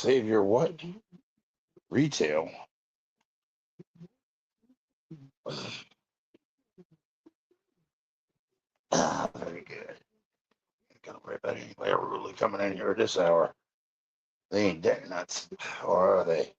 Save your what? Retail. Very good. Gotta worry about anybody really coming in here at this hour. They ain't dead nuts, or are they?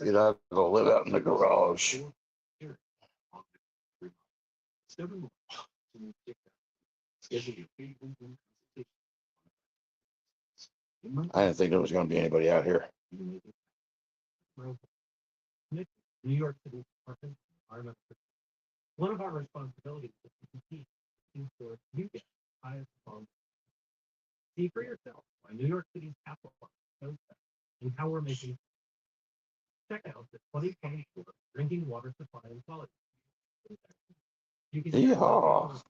You know, go live out in the garage. I didn't think there was going to be anybody out here. Yeehaw.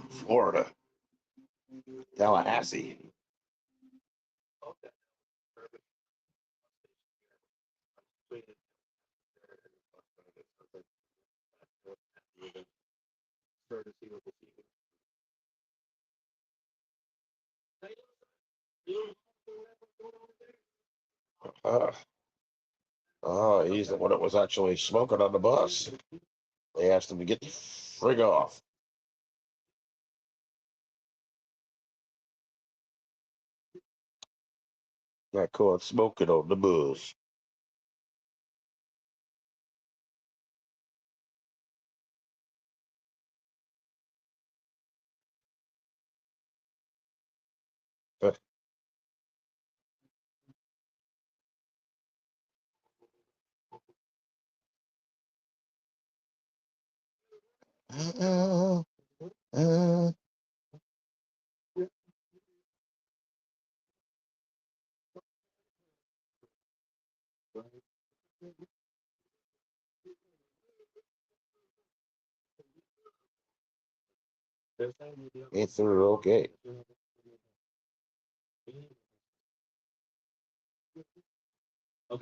Florida. Tallahassee. Uh, oh, he's the one that was actually smoking on the bus. They asked him to get the frig off. Got caught smoking on the bus. Uh, uh, 8:30, okay.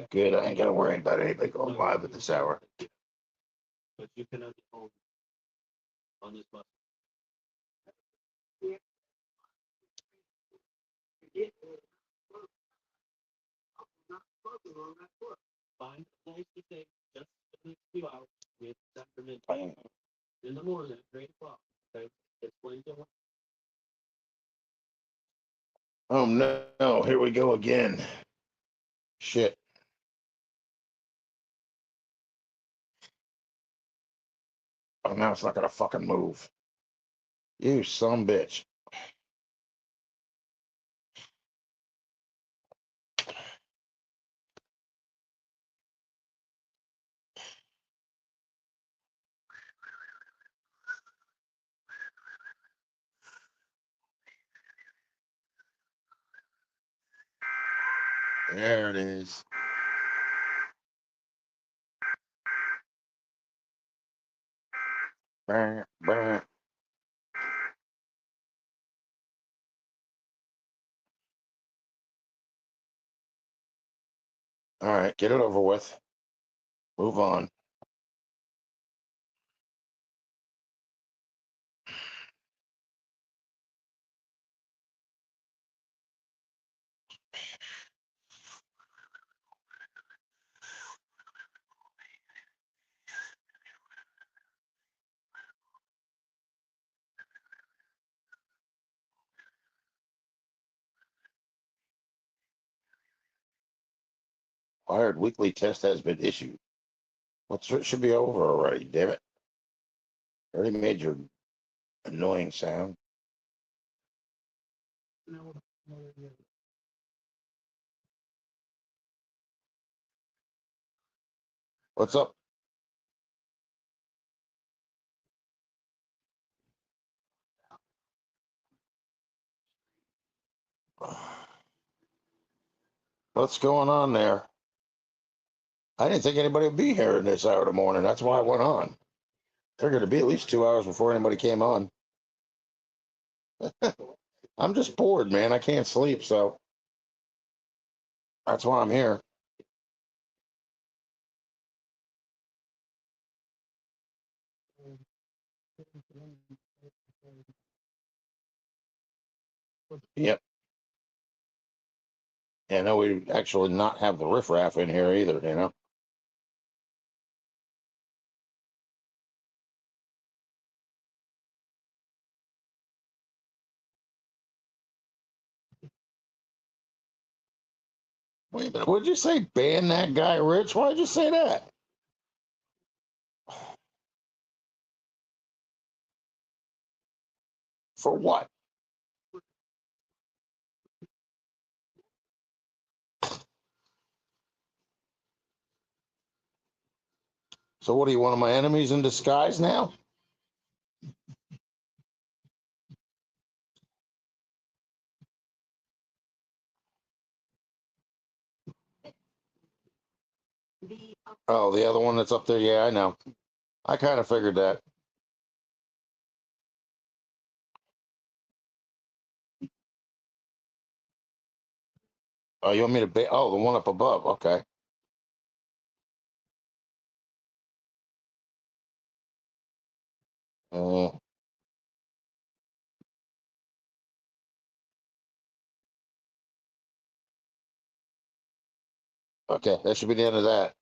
Good. I ain't got to worry about anybody going live at this hour. Oh no, here we go again. Shit. Oh, now it's not gonna fucking move. You some bitch. There it is. Burn, burn. All right, get it over with. Move on. Wired weekly test has been issued. What's it should be over already, damn it. Already made your annoying sound. What's up? What's going on there? I didn't think anybody would be here in this hour of the morning. That's why I went on. Figured it'd be at least 2 hours before anybody came on. I'm just bored, man. I can't sleep, so that's why I'm here. Yep. And no, we actually not have the riffraff in here either, you know. Wait a minute, what'd you say? Ban that guy, Rich? Why'd you say that? For what? So what are you, one of my enemies in disguise now? Oh, the other one that's up there. Yeah, I know. I kind of figured that. Oh, you want me to oh, the one up above. Okay. Uh, okay, that should be the end of that.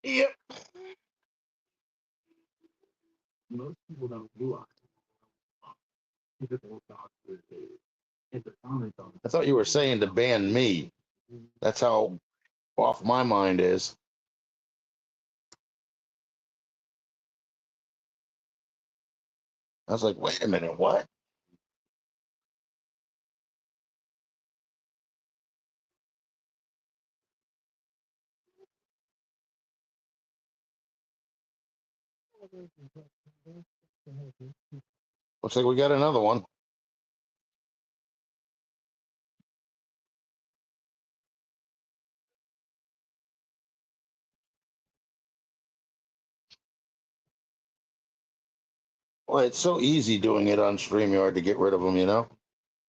Yep. I thought you were saying to ban me. That's how off my mind is. I was like, wait a minute, what? Looks like we got another one. Well, it's so easy doing it on StreamYard to get rid of them, you know?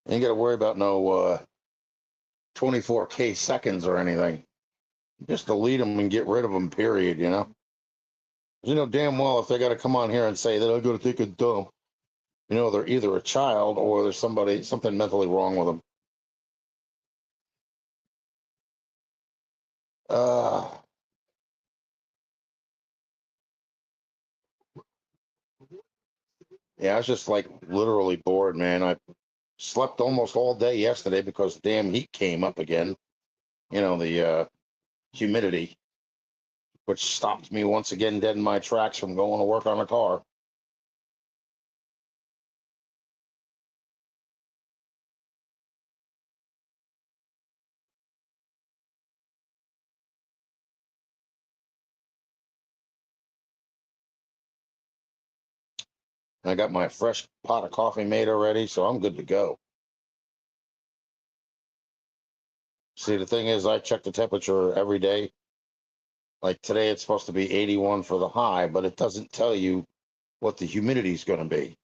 You ain't got to worry about no 24K seconds or anything. Just delete them and get rid of them, period, you know? You know damn well if they got to come on here and say that I'm going to take a dump, you know, they're either a child or there's something mentally wrong with them. Uh, yeah, I was just like literally bored, man. I slept almost all day yesterday because the damn heat came up again. You know, the humidity, which stopped me once again dead in my tracks from going to work on a car. I got my fresh pot of coffee made already, so I'm good to go. See, the thing is, I check the temperature every day. Like today, it's supposed to be 81 for the high, but it doesn't tell you what the humidity is going to be.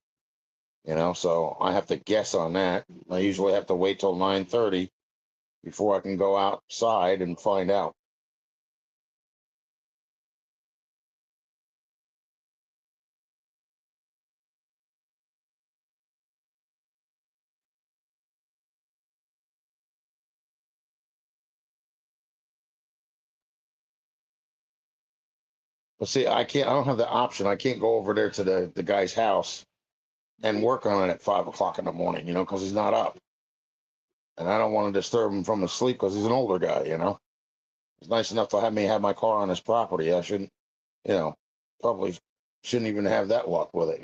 You know, so I have to guess on that. I usually have to wait till 9:30 before I can go outside and find out. But see, I can't. I don't have the option. I can't go over there to the guy's house and work on it at 5 o'clock in the morning, because he's not up. And I don't want to disturb him from his sleep because he's an older guy. He's nice enough to have me have my car on his property. I shouldn't, you know, probably shouldn't even have that luck with it.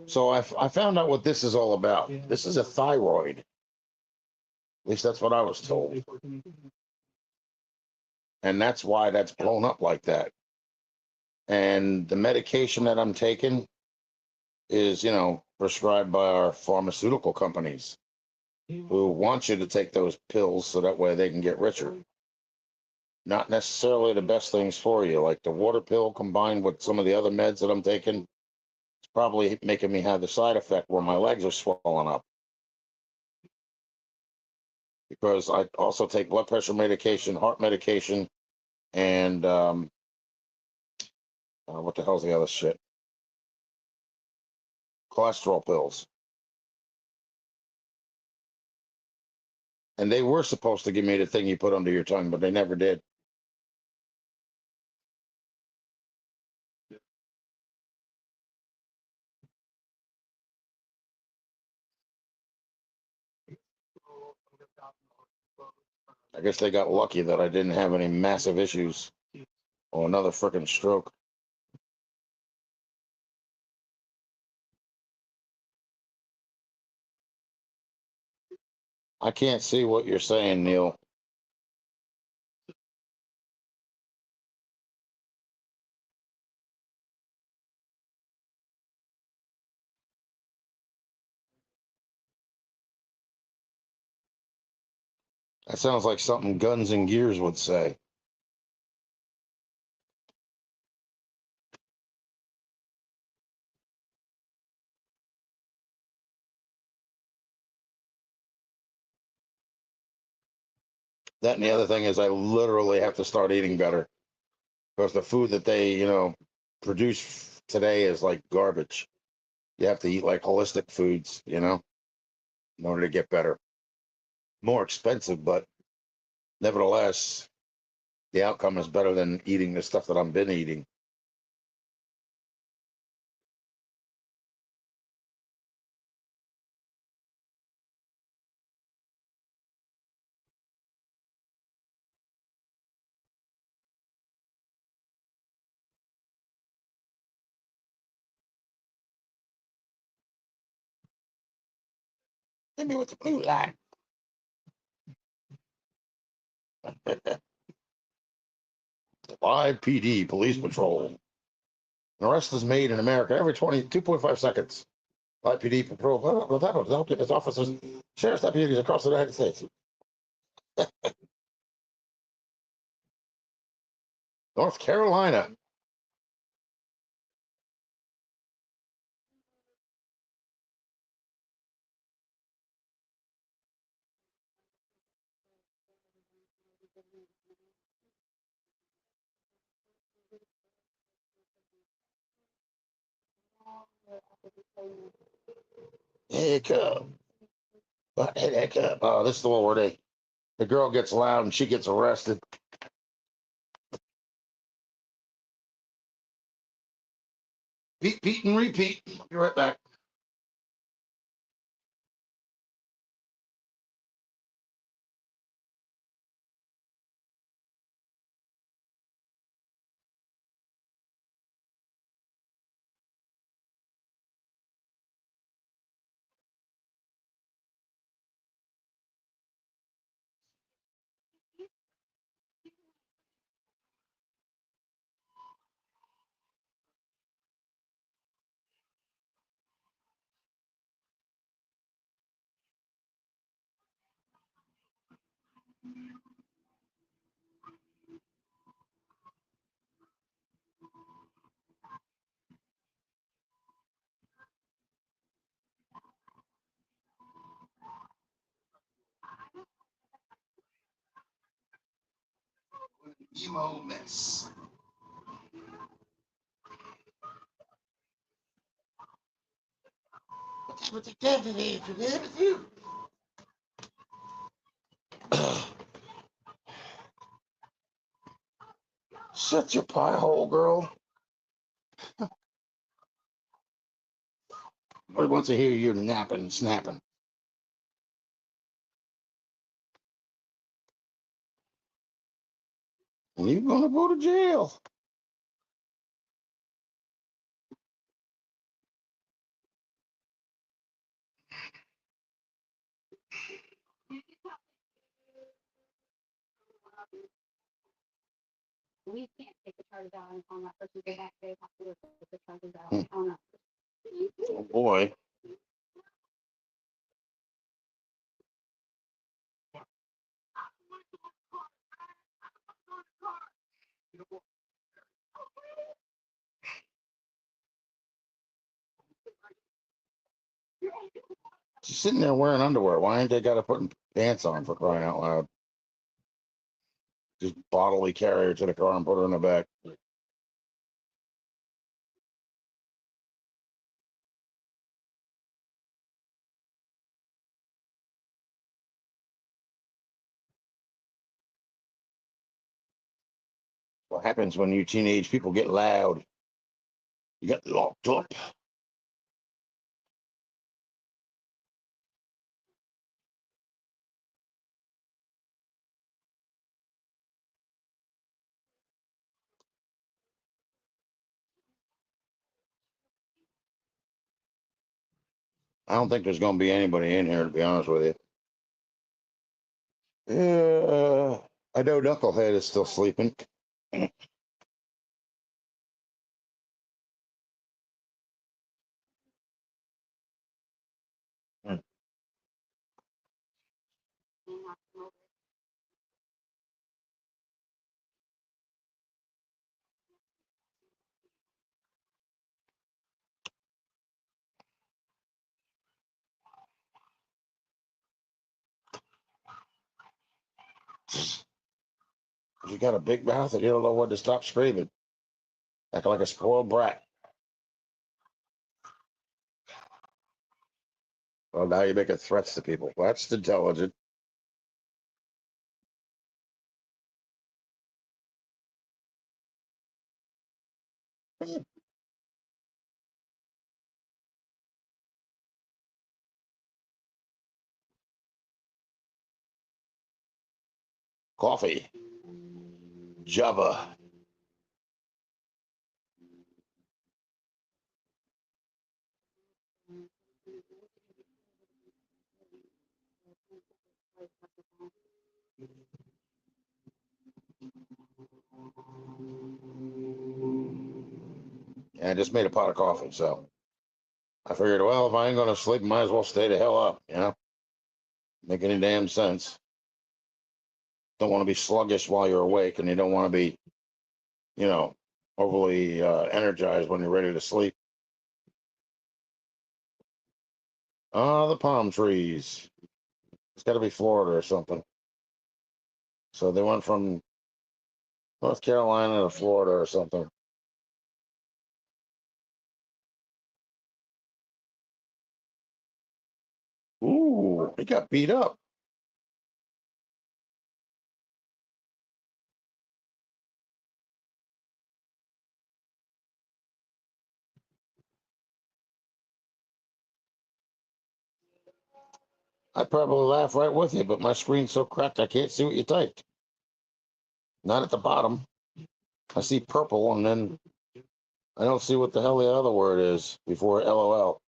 So I found out what this is all about. This is a thyroid. At least that's what I was told. And that's why that's blown up like that. And the medication that I'm taking is, prescribed by our pharmaceutical companies who want you to take those pills so that way they can get richer. Not necessarily the best things for you, like the water pill combined with some of the other meds that I'm taking. It's probably making me have the side effect where my legs are swelling up. Because I also take blood pressure medication, heart medication, and what the hell's the other shit? Cholesterol pills. And they were supposed to give me the thing you put under your tongue, but they never did. I guess they got lucky that I didn't have any massive issues or another freaking stroke. I can't see what you're saying, Neil. That sounds like something Guns and Gears would say. That and the other thing is I literally have to start eating better because the food that they, produce today is like garbage. You have to eat like holistic foods, in order to get better. More expensive, but nevertheless, the outcome is better than eating the stuff that I've been eating. Hit me with the blue light. Live PD, police patrol. An arrest is made in America every 22.5 seconds. Live PD patrol, help its officers, sheriff's deputies across the United States. North Carolina. Heck up. Heck up. Oh, this is the one where the girl gets loud and she gets arrested. Beat, beat, and repeat. I'll be right back. emo mess. What the devil is with you? Shut your pie hole, girl. Nobody wants to hear you napping and snapping. And you're gonna go to jail. We can't take the charges out on that person. They have to take the charges out Hmm. on us. Oh boy. She's sitting there wearing underwear. Why ain't they got to put pants on for crying out loud? Just bodily carry her to the car and put her in the back. What happens when you teenage people get loud? You get locked up. I don't think there's going to be anybody in here, to be honest with you. I know Knucklehead is still sleeping. You got a big mouth and you don't know when to stop screaming. Acting like a spoiled brat. Well, now you're making threats to people. That's intelligent. Coffee. Java. And I just made a pot of coffee, so I figured, well, if I ain't gonna sleep, might as well stay the hell up, you know? Make any damn sense. Don't want to be sluggish while you're awake, and you don't want to be, you know, overly energized when you're ready to sleep. Ah, the palm trees. It's got to be Florida or something. So they went from North Carolina to Florida or something. Ooh, he got beat up. I'd probably laugh right with you, but my screen's so cracked I can't see what you typed. Not at the bottom. I see purple, and then I don't see what the hell the other word is before LOL.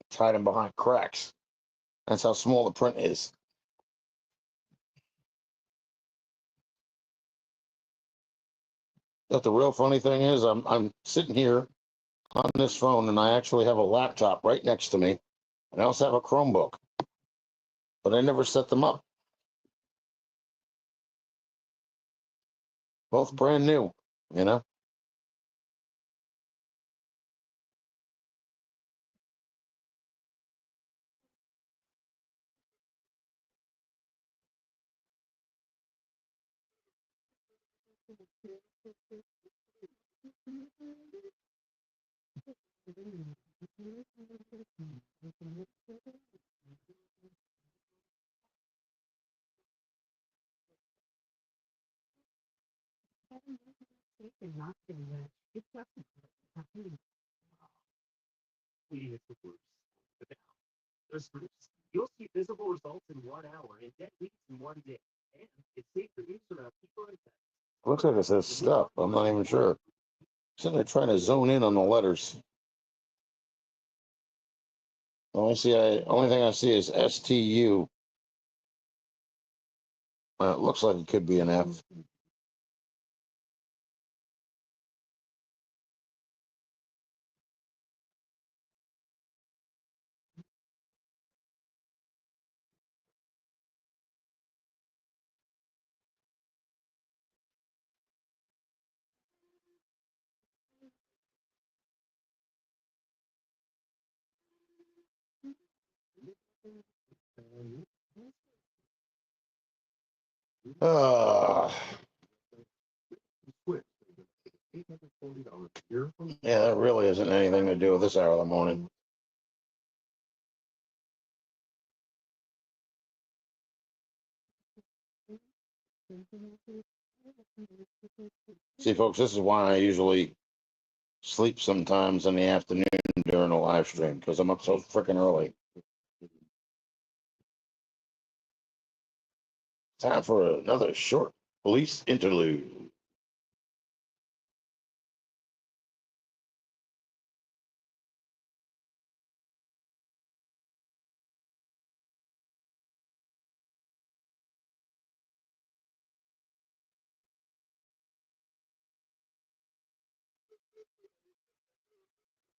It's hiding behind cracks. That's how small the print is. But the real funny thing is, I'm sitting here on this phone, and I actually have a laptop right next to me, and I also have a Chromebook, but I never set them up. Both brand new, you know. Looks like it says stuff. I'm not even sure. So they're trying to zone in on the letters. Only thing I see is STU. It looks like it could be an F. Uh, yeah, that really isn't anything to do with this hour of the morning. See, folks, this is why I usually sleep sometimes in the afternoon during a live stream because I'm up so freaking early. Time for another short police interlude.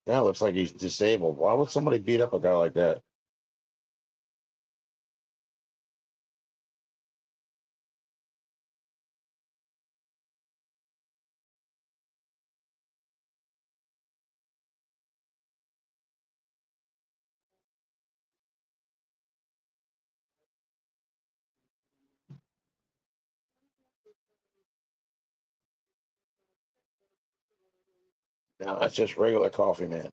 Yeah, looks like he's disabled. Why would somebody beat up a guy like that? Now that's just regular coffee, man.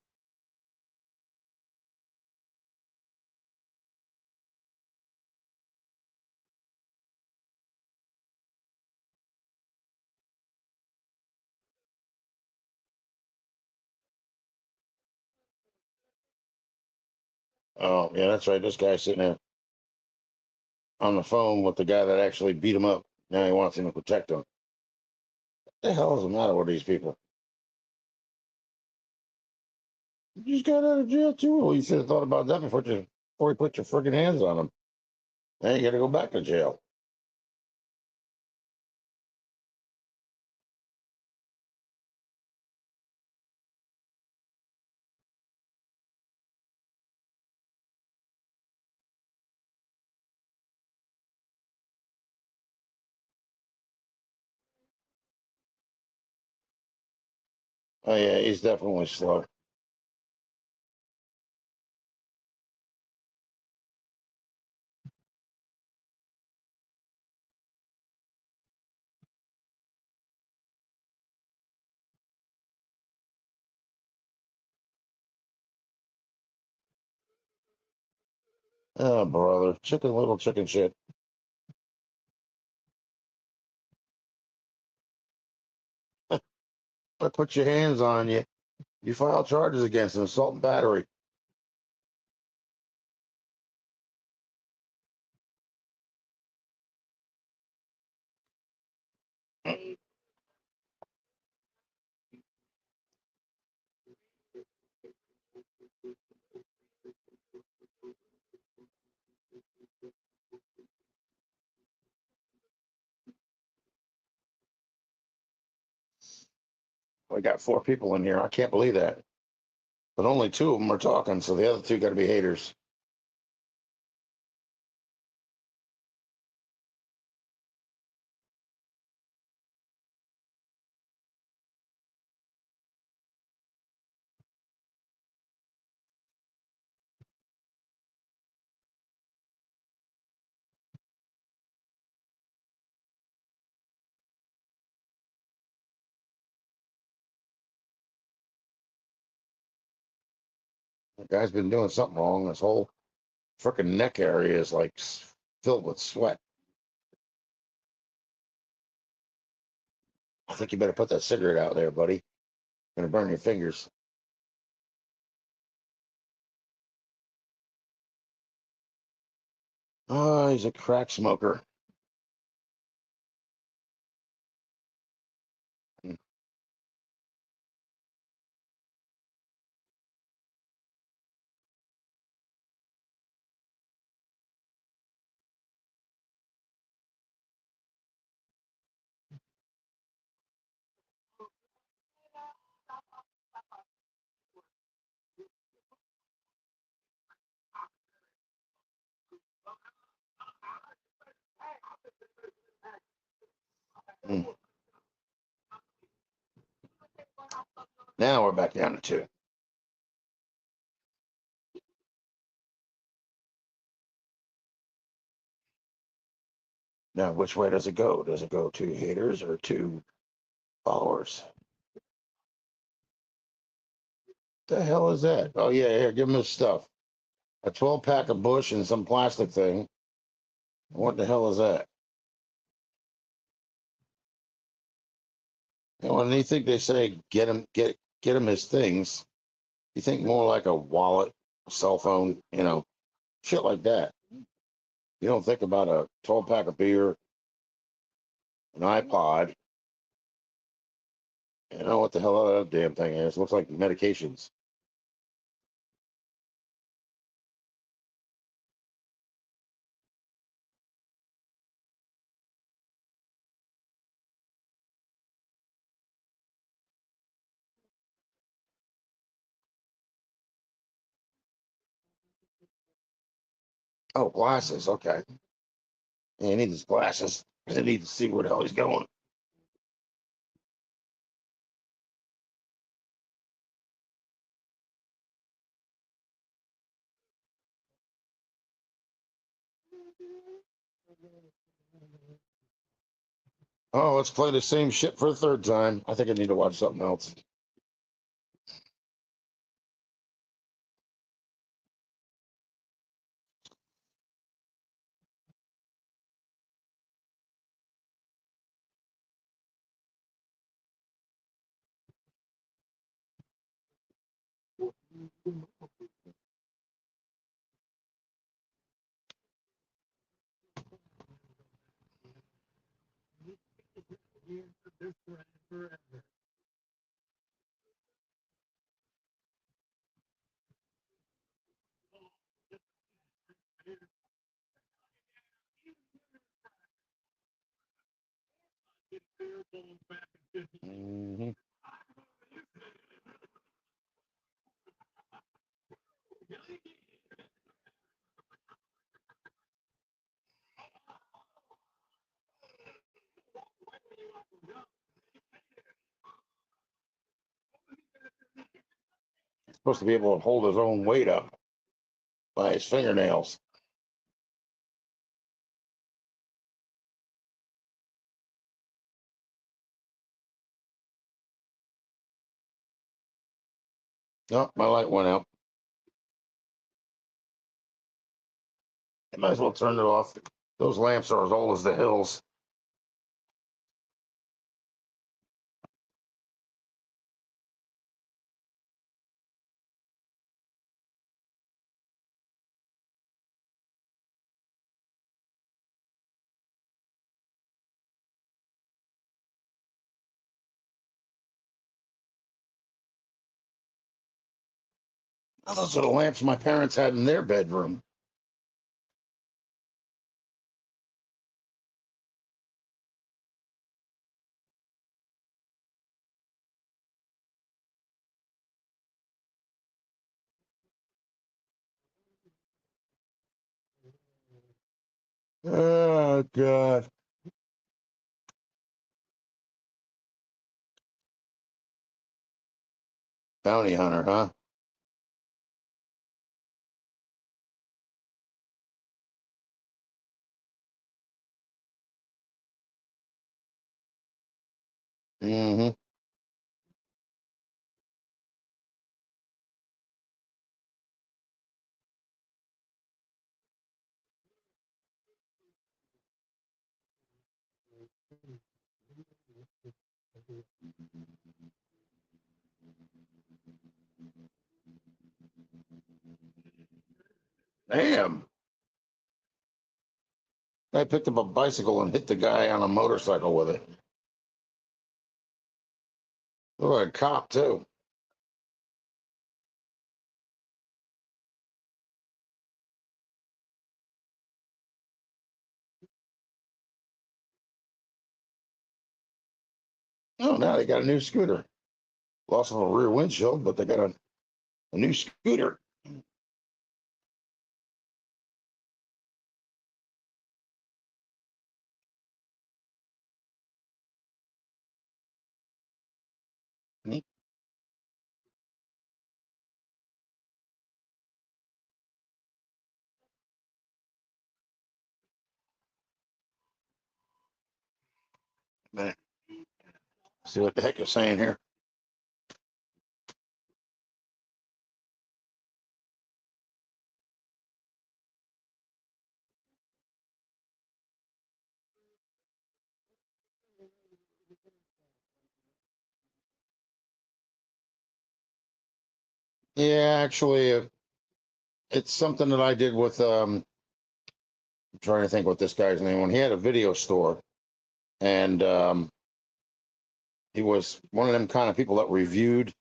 Oh, yeah, that's right. This guy's sitting there on the phone with the guy that actually beat him up. Now he wants him to protect him. What the hell is the matter with these people? You just got out of jail too. Well, you should have thought about that before you put your freaking hands on him. Now you got to go back to jail. Oh yeah, he's definitely slow. Oh brother, little chicken shit. I put your hands on you. You file charges against him, assault and battery. We got 4 people in here. I can't believe that. But only 2 of them are talking, so the other 2 got to be haters. The guy's been doing something wrong. His whole freaking neck area is like filled with sweat. I think you better put that cigarette out there, buddy. Gonna burn your fingers. Oh, he's a crack smoker. Mm. Now we're back down to 2. Now, which way does it go? Does it go to haters or to followers? The hell is that? Oh yeah, here, give him his stuff. A 12 pack of Bush and some plastic thing. What the hell is that? And when you think they say get him his things, you think more like a wallet, a cell phone, shit like that. You don't think about a 12 pack of beer, an iPod. You know what the hell that damn thing is? Looks like medications. Oh, glasses. Okay. Yeah, he needs his glasses. I need to see where the hell he's going. Oh, let's play the same shit for a third time. I think I need to watch something else. Mhm. Supposed to be able to hold his own weight up by his fingernails. No, my light went out. I might as well turn it off. Those lamps are as old as the hills. Now, those are the lamps my parents had in their bedroom. Oh God. Bounty hunter, huh? Mm-hmm. Damn. I picked up a bicycle and hit the guy on a motorcycle with it. Look like a cop too. Oh, now they got a new scooter. Lost a rear windshield, but they got a new scooter. Neat. Man, see what the heck you're saying here. Yeah, actually, it's something that I did with I'm trying to think what this guy's name. When he had a video store, and he was one of them kind of people that reviewed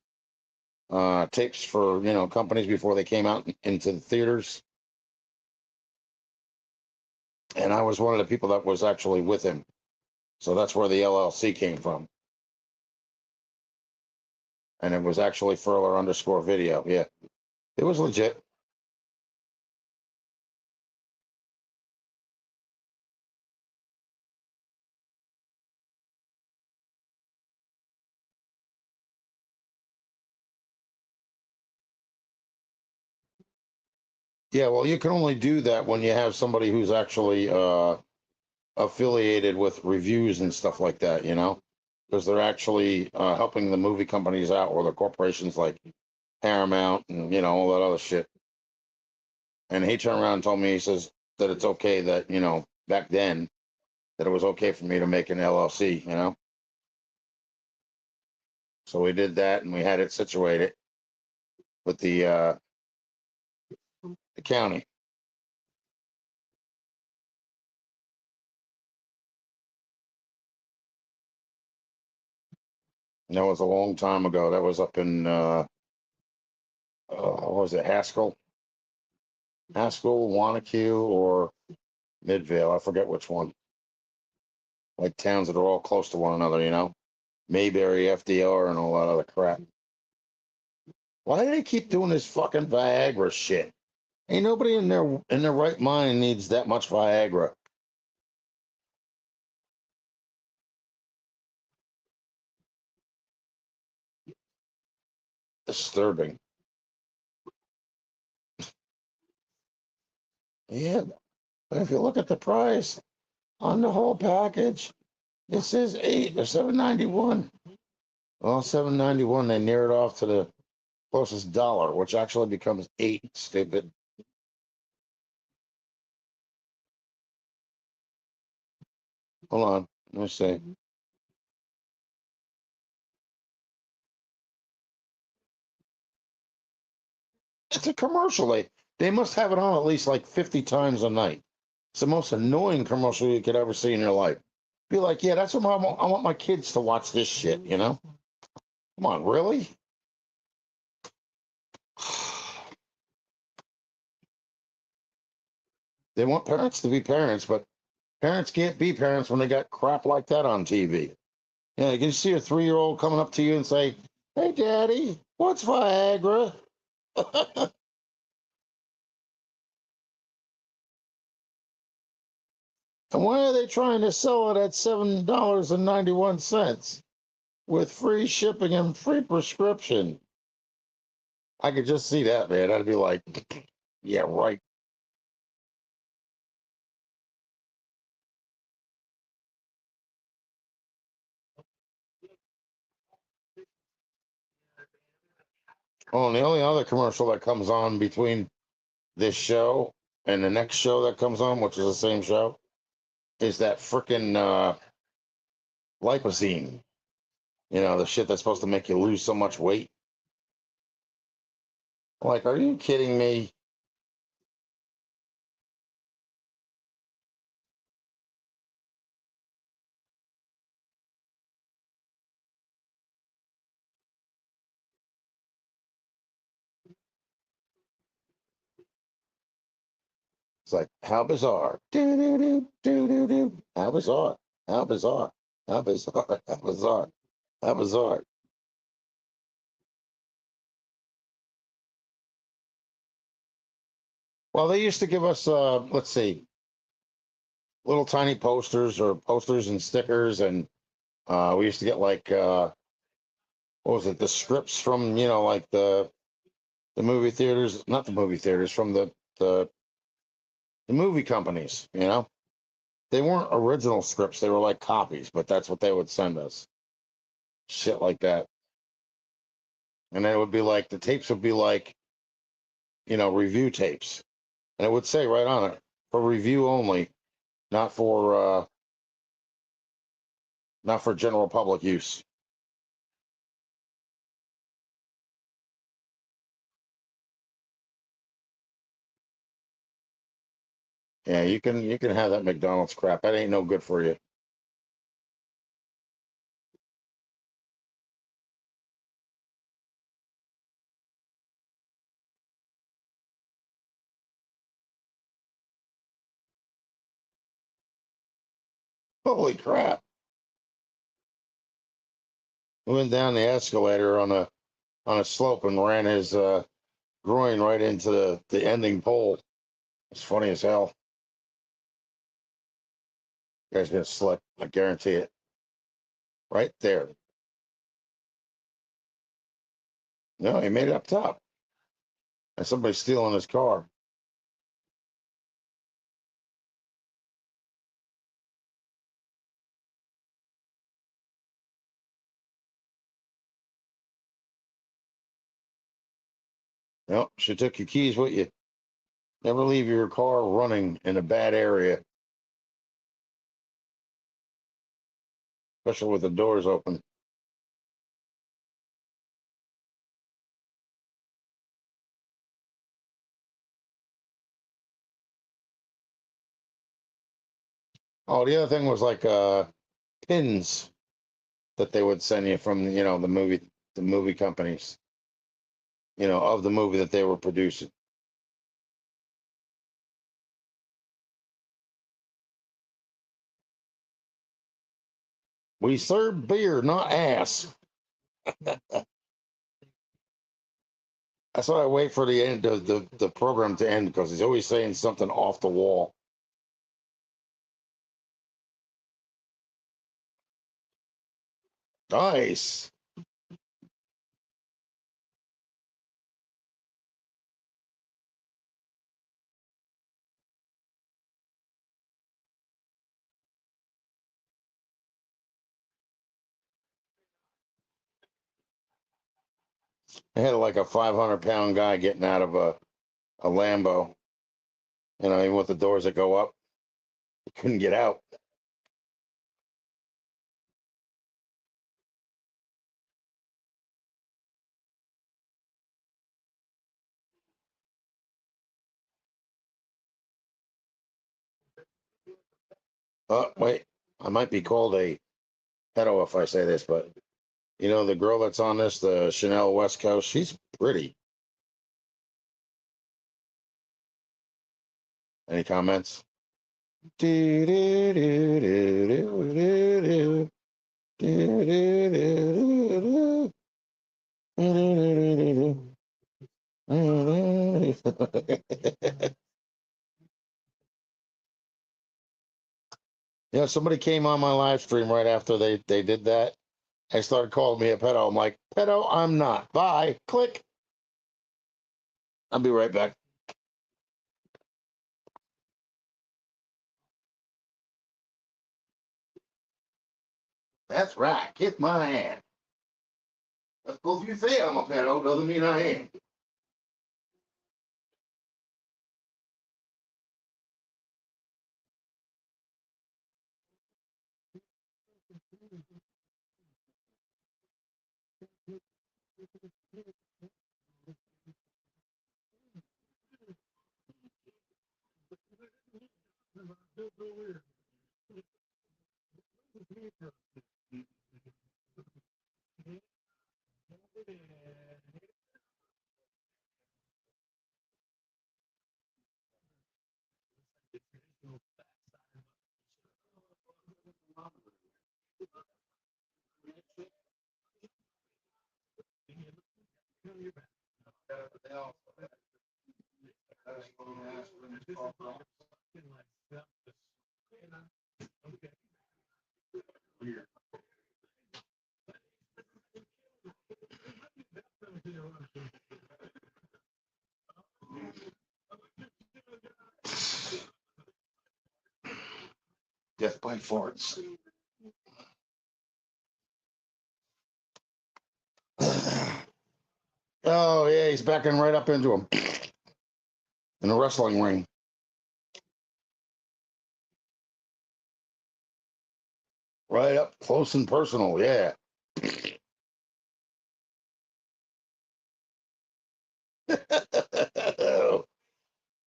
tapes for companies before they came out into the theaters. And I was one of the people that was actually with him, so that's where the LLC came from. And it was actually Furler underscore video. Yeah, it was legit. Yeah, well, you can only do that when you have somebody who's actually affiliated with reviews and stuff like that, because they're actually helping the movie companies out or the corporations like Paramount and all that other shit. And he turned around and told me, he says that it's okay that back then that it was okay for me to make an LLC. So we did that and we had it situated with the county. And that was a long time ago. That was up in what was it, Haskell, Wanacue, or Midvale? I forget which one. Like towns that are all close to one another. Mayberry, FDR, and all that other crap. Why do they keep doing this fucking Viagra shit? Ain't nobody in their right mind needs that much Viagra. Disturbing. Yeah, but if you look at the price on the whole package, it says 791. Well, 791, they near it off to the closest dollar, which actually becomes 8. Stupid. Hold on, let me see. It's a commercial. They must have it on at least like 50 times a night. It's the most annoying commercial you could ever see in your life. Be like, yeah, that's what I want my kids to watch this shit. Come on, really? They want parents to be parents, but parents can't be parents when they got crap like that on TV. Yeah, you can see a 3-year-old coming up to you and say, "Hey, Daddy, what's Viagra?" And why are they trying to sell it at $7.91 with free shipping and free prescription? I could just see that, man. I'd be like, yeah, right. Oh, and the only other commercial that comes on between this show and the next show that comes on, which is the same show, is that freaking lipozene. The shit that's supposed to make you lose so much weight. Like, are you kidding me? It's like, how bizarre. Do, do, do, do, do, do. How bizarre. How bizarre. How bizarre. How bizarre. How bizarre. Well, they used to give us, let's see, little tiny posters or posters and stickers. And we used to get like, what was it? The scripts from, like the movie theaters, not the movie theaters, from the movie companies, They weren't original scripts. They were like copies, but that's what they would send us. Shit like that. And then it would be like the tapes would be like, review tapes. And it would say right on it, for review only, not for general public use. Yeah, you can have that McDonald's crap. That ain't no good for you. Holy crap. We went down the escalator on a slope and ran his groin right into the ending pole. It's funny as hell. Guy's gonna slip, I guarantee it. Right there. No, he made it up top. And somebody's stealing his car. Nope, she took your keys with you. Never leave your car running in a bad area, especially with the doors open. Oh, the other thing was like pins that they would send you from the movie companies, of the movie that they were producing. We serve beer, not ass. That's why I wait for the end of the program to end because he's always saying something off the wall. Nice. I had like a 500-pound guy getting out of a Lambo, even with the doors that go up. He couldn't get out. Wait, I might be called a pedo if I say this, but the girl that's on this, the Chanel West Coast, she's pretty. Any comments? Do, do, do, do, do, do, do, do, do, do, do, do. Somebody came on my live stream right after they did that. They started calling me a pedo. I'm like, pedo, I'm not. Bye. Click. I'll be right back. That's right. Kiss my hand. That's cool. If you say I'm a pedo, doesn't mean I am. Death by farts. Oh yeah, he's backing right up into him in a wrestling ring. Right up close and personal, yeah.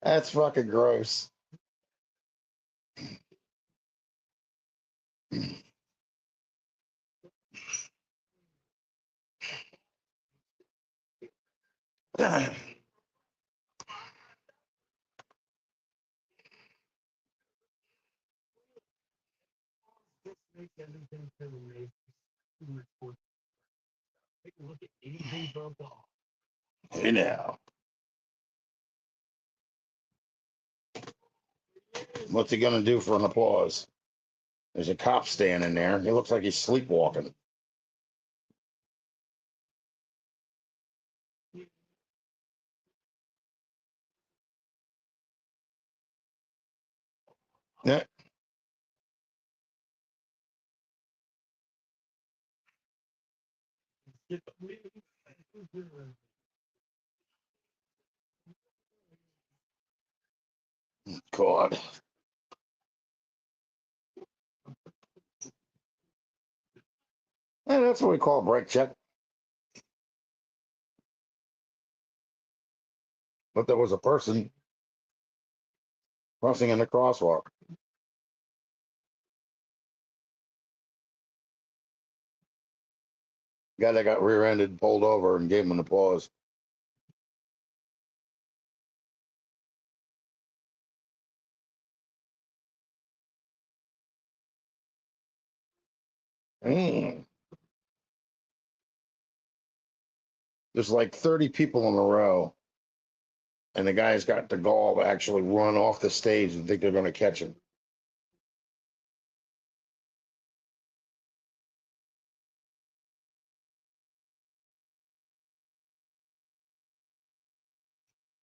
That's fucking gross. Hey now, what's he gonna do for an applause? There's a cop standing there. He looks like he's sleepwalking. Yeah. God. Yeah, that's what we call a brake check. But there was a person crossing in the crosswalk. Guy that got rear-ended, pulled over, and gave him an applause. Mm. There's like 30 people in a row, and the guy's got the gall to actually run off the stage and think they're going to catch him.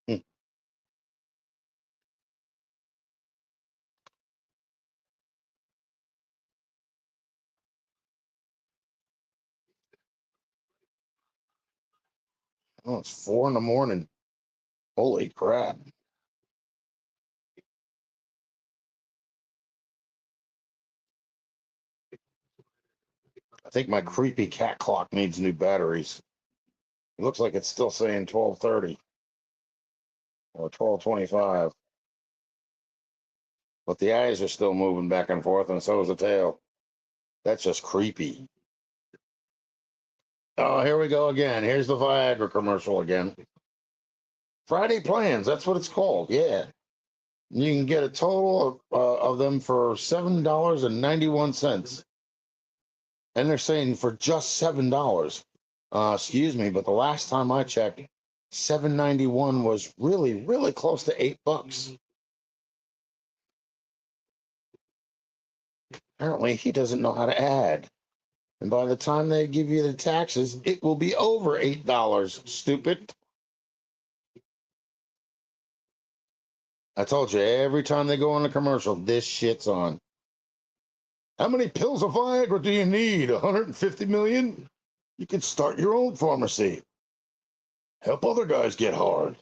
Hmm. Oh, it's 4 in the morning. Holy crap. I think my creepy cat clock needs new batteries. It looks like it's still saying 12:30 or 12:25. But the eyes are still moving back and forth, and so is the tail. That's just creepy. Oh, here we go again. Here's the Viagra commercial again. Friday plans, that's what it's called. Yeah. You can get a total of them for $7.91. And they're saying for just $7. Excuse me, but the last time I checked, 7.91 was really, really close to $8. Apparently, he doesn't know how to add. And by the time they give you the taxes, it will be over $8. Stupid. I told you, every time they go on a commercial, this shit's on. How many pills of Viagra do you need? 150 million? You could start your own pharmacy. Help other guys get hard.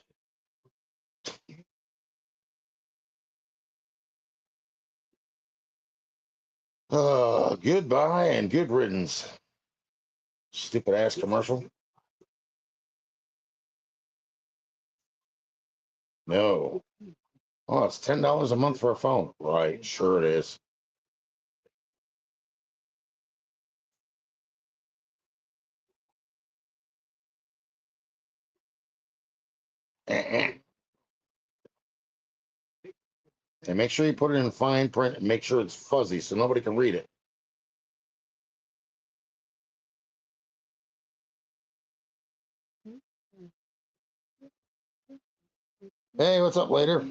Goodbye and good riddance. Stupid ass commercial. No. Oh, it's $10 a month for a phone. Right, sure it is. And make sure you put it in fine print and make sure it's fuzzy so nobody can read it. Hey, what's up, later?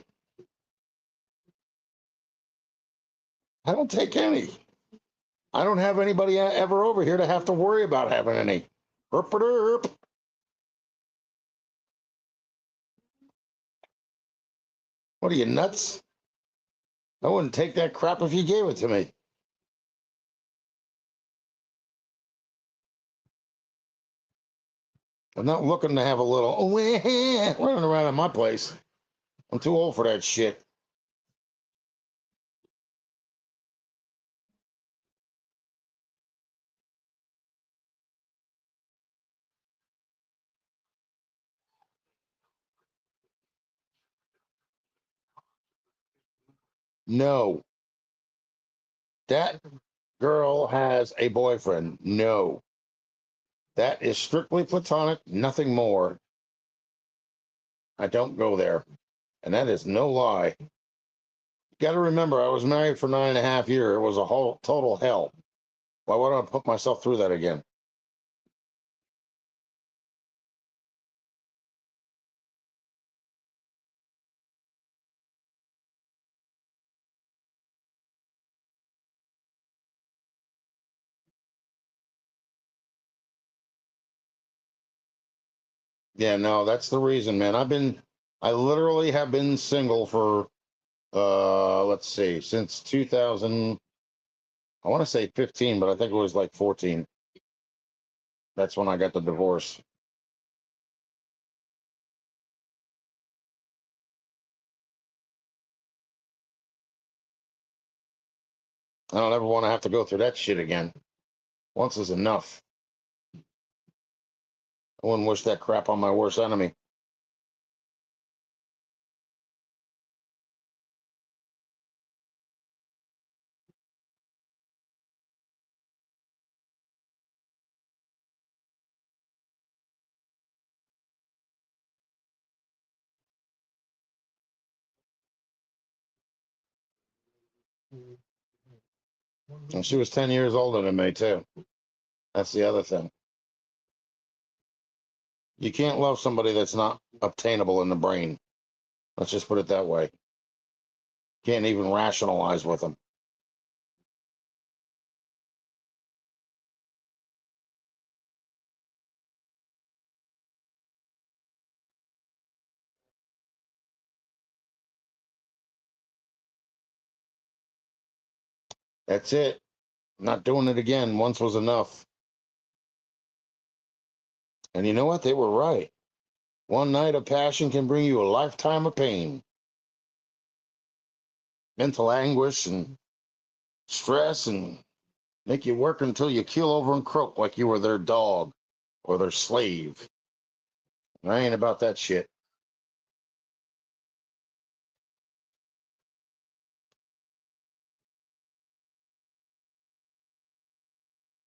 I don't take any. I don't have anybody ever over here to have to worry about having any. Herp derp. What are you, nuts? I wouldn't take that crap if you gave it to me. I'm not looking to have a little running around in my place. I'm too old for that shit. No, that girl has a boyfriend. No, that is strictly platonic, nothing more. I don't go there. And that is no lie. You got to remember, I was married for 9.5 years. It was a whole total hell. Why would I put myself through that again? Yeah, no, that's the reason, man. I literally have been single for, let's see, since 2000, I want to say 15, but I think it was like 14. That's when I got the divorce. I don't ever want to have to go through that shit again. Once is enough. I wouldn't wish that crap on my worst enemy. And she was 10 years older than me, too. That's the other thing. You can't love somebody that's not obtainable in the brain. Let's just put it that way. Can't even rationalize with them. That's it. Not doing it again. Once was enough. And you know what? They were right. One night of passion can bring you a lifetime of pain, mental anguish, and stress, and make you work until you keel over and croak like you were their dog or their slave. I ain't about that shit.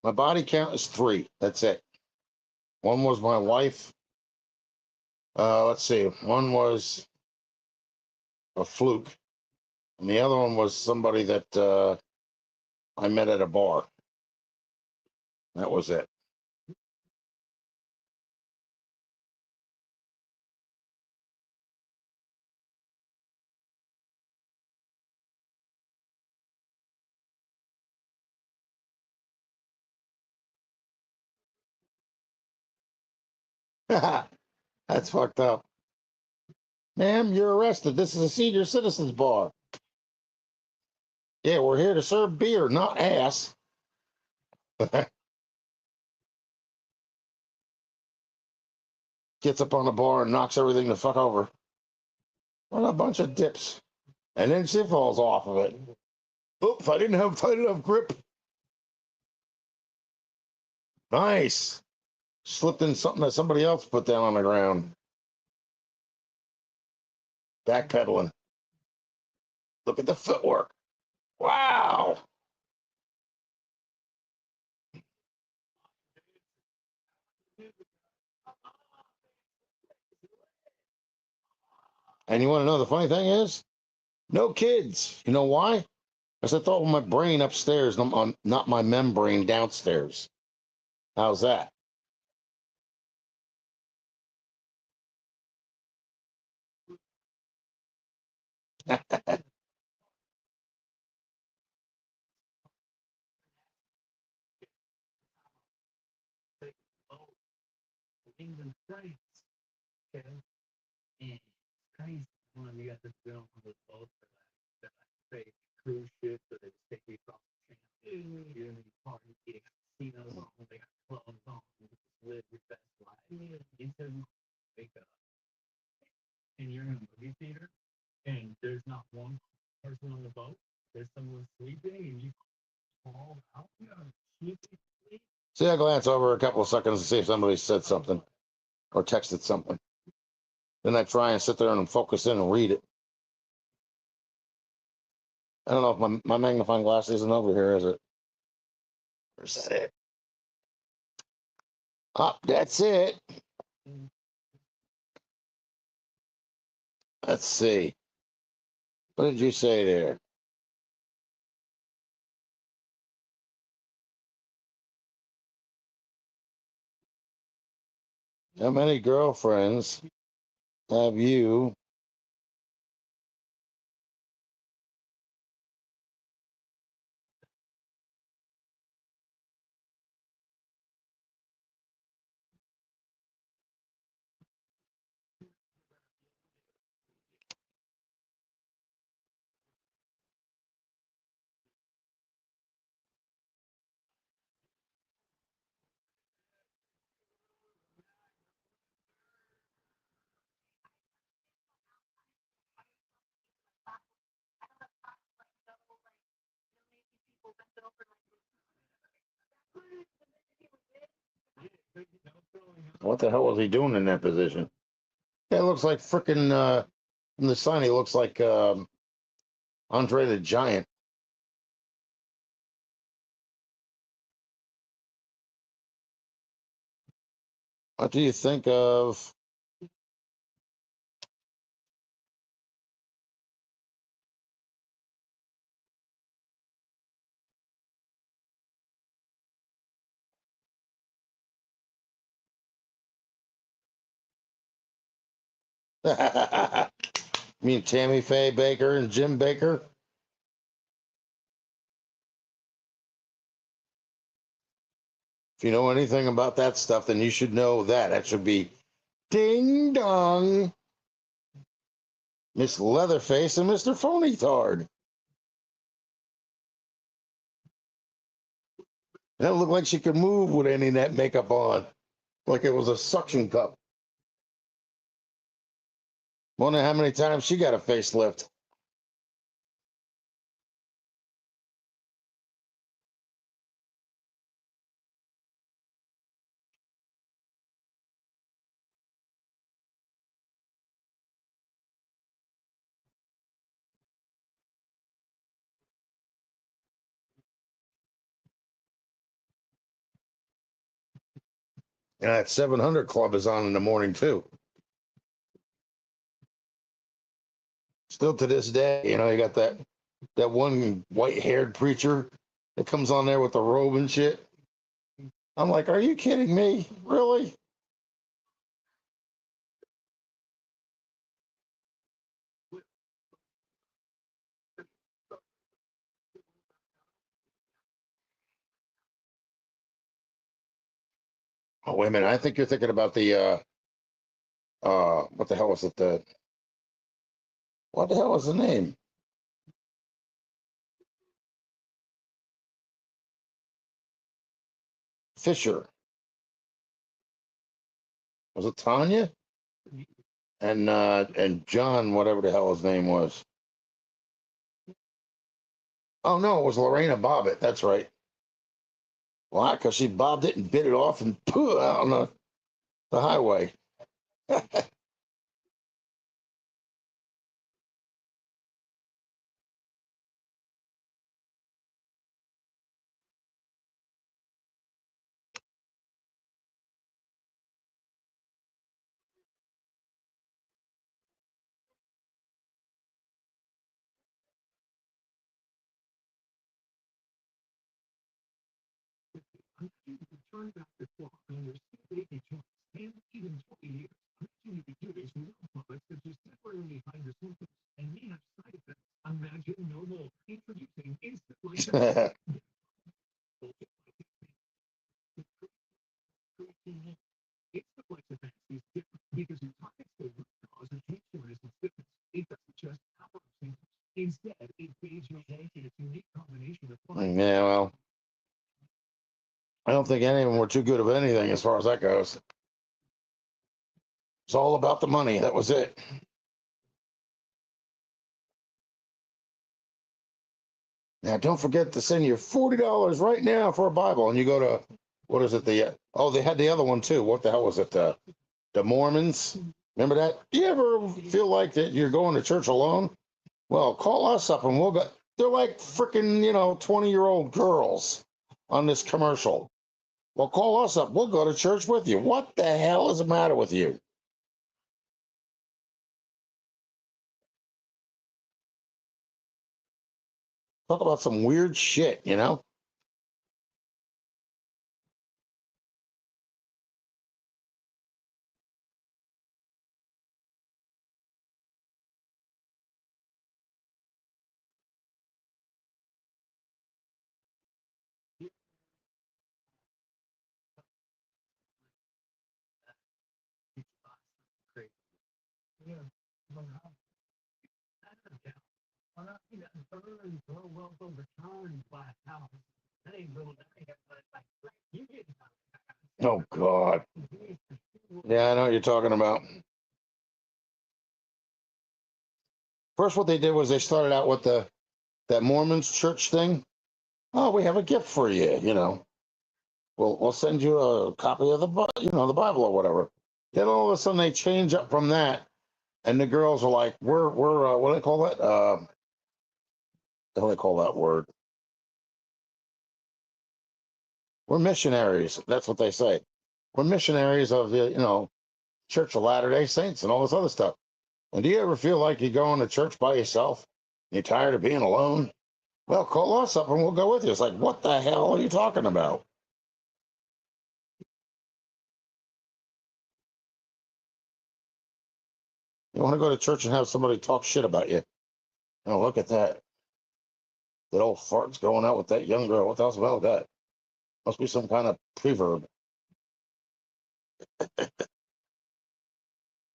My body count is three. That's it. One was my wife. Let's see. One was a fluke, and the other one was somebody that I met at a bar. That was it. That's fucked up. Ma'am, you're arrested. This is a senior citizens bar. Yeah, we're here to serve beer, not ass. Gets up on the bar and knocks everything the fuck over. What a bunch of dips. And then she falls off of it. Oops, I didn't have tight enough grip. Nice. Slipped in something that somebody else put down on the ground. Backpedaling. Look at the footwork. Wow. And you want to know the funny thing is? No kids. You know why? Because I thought with my brain upstairs, not my membrane downstairs. How's that? England, France, okay? And it's crazy. One, you got this girl on the boat that say cruise ships, or they just take you across the channel. You're in the party, you got casinos on, they got clubs on, you just live your best life. Until you wake up and you're in a movie theater and there's not one person on the boat. There's someone sleeping and you call out. Sleeping. See, I glance over a couple of seconds to see if somebody said something or texted something. Then I try and sit there and focus in and read it. I don't know if my magnifying glass isn't over here, is it? Or is that it? Oh, that's it. Let's see. What did you say there? How many girlfriends have you? What the hell was he doing in that position? That looks like freaking from the sign. He looks like Andre the Giant. What do you think of? Me and Tammy Faye Baker and Jim Baker. If you know anything about that stuff, then you should know that. That should be ding dong. Miss Leatherface and Mr. Phonytard. That looked like she could move with any of that makeup on, like it was a suction cup. Wonder how many times she got a facelift. And that 700 Club is on in the morning too. Still to this day, you know, you got that one white-haired preacher that comes on there with the robe and shit. I'm like, are you kidding me? Really? Oh, wait a minute. I think you're thinking about the what the hell was it? What the hell was the name? Fisher. Was it Tanya? And John, whatever the hell his name was. Oh no, it was Lorena Bobbitt. That's right. Why? Because she bobbed it and bit it off and pooh out on the highway. Turn back the clock on your baby joints and even 20 years. You need to do these new products that just temporarily hide your symptoms and may have side It's the flex effect is different because it targets the root cause of joint soreness and stiffness. It doesn't just cover symptoms. Instead, it feeds your joint in its unique combination of fun. Yeah, well, I don't think any of them were too good of anything as far as that goes. It's all about the money. That was it. Now, don't forget to send you $40 right now for a Bible, and you go to what is it? They had the other one too. What the hell was it? The Mormons. Remember that? Do you ever feel like that you're going to church alone? Well, call us up and we'll go. They're like freaking 20-year-old girls on this commercial. Well, call us up. We'll go to church with you. What the hell is the matter with you? Talk about some weird shit. Yeah. Well over time by a house. That ain't little. That ain't like you get Oh God. Yeah, I know what you're talking about. First, what they did was they started out with that Mormons church thing. Oh, we have a gift for you. We'll send you a copy of the Bible or whatever. Then all of a sudden they change up from that, and the girls are like, we're what do they call that? What do they call that word? We're missionaries. That's what they say. We're missionaries of the Church of Latter-day Saints and all this other stuff. And do you ever feel like you're going to church by yourself? You're tired of being alone? Well, call us up and we'll go with you. It's like, what the hell are you talking about? You want to go to church and have somebody talk shit about you? Oh, look at that. That old fart's going out with that young girl. What the hell's about that? Must be some kind of preverb.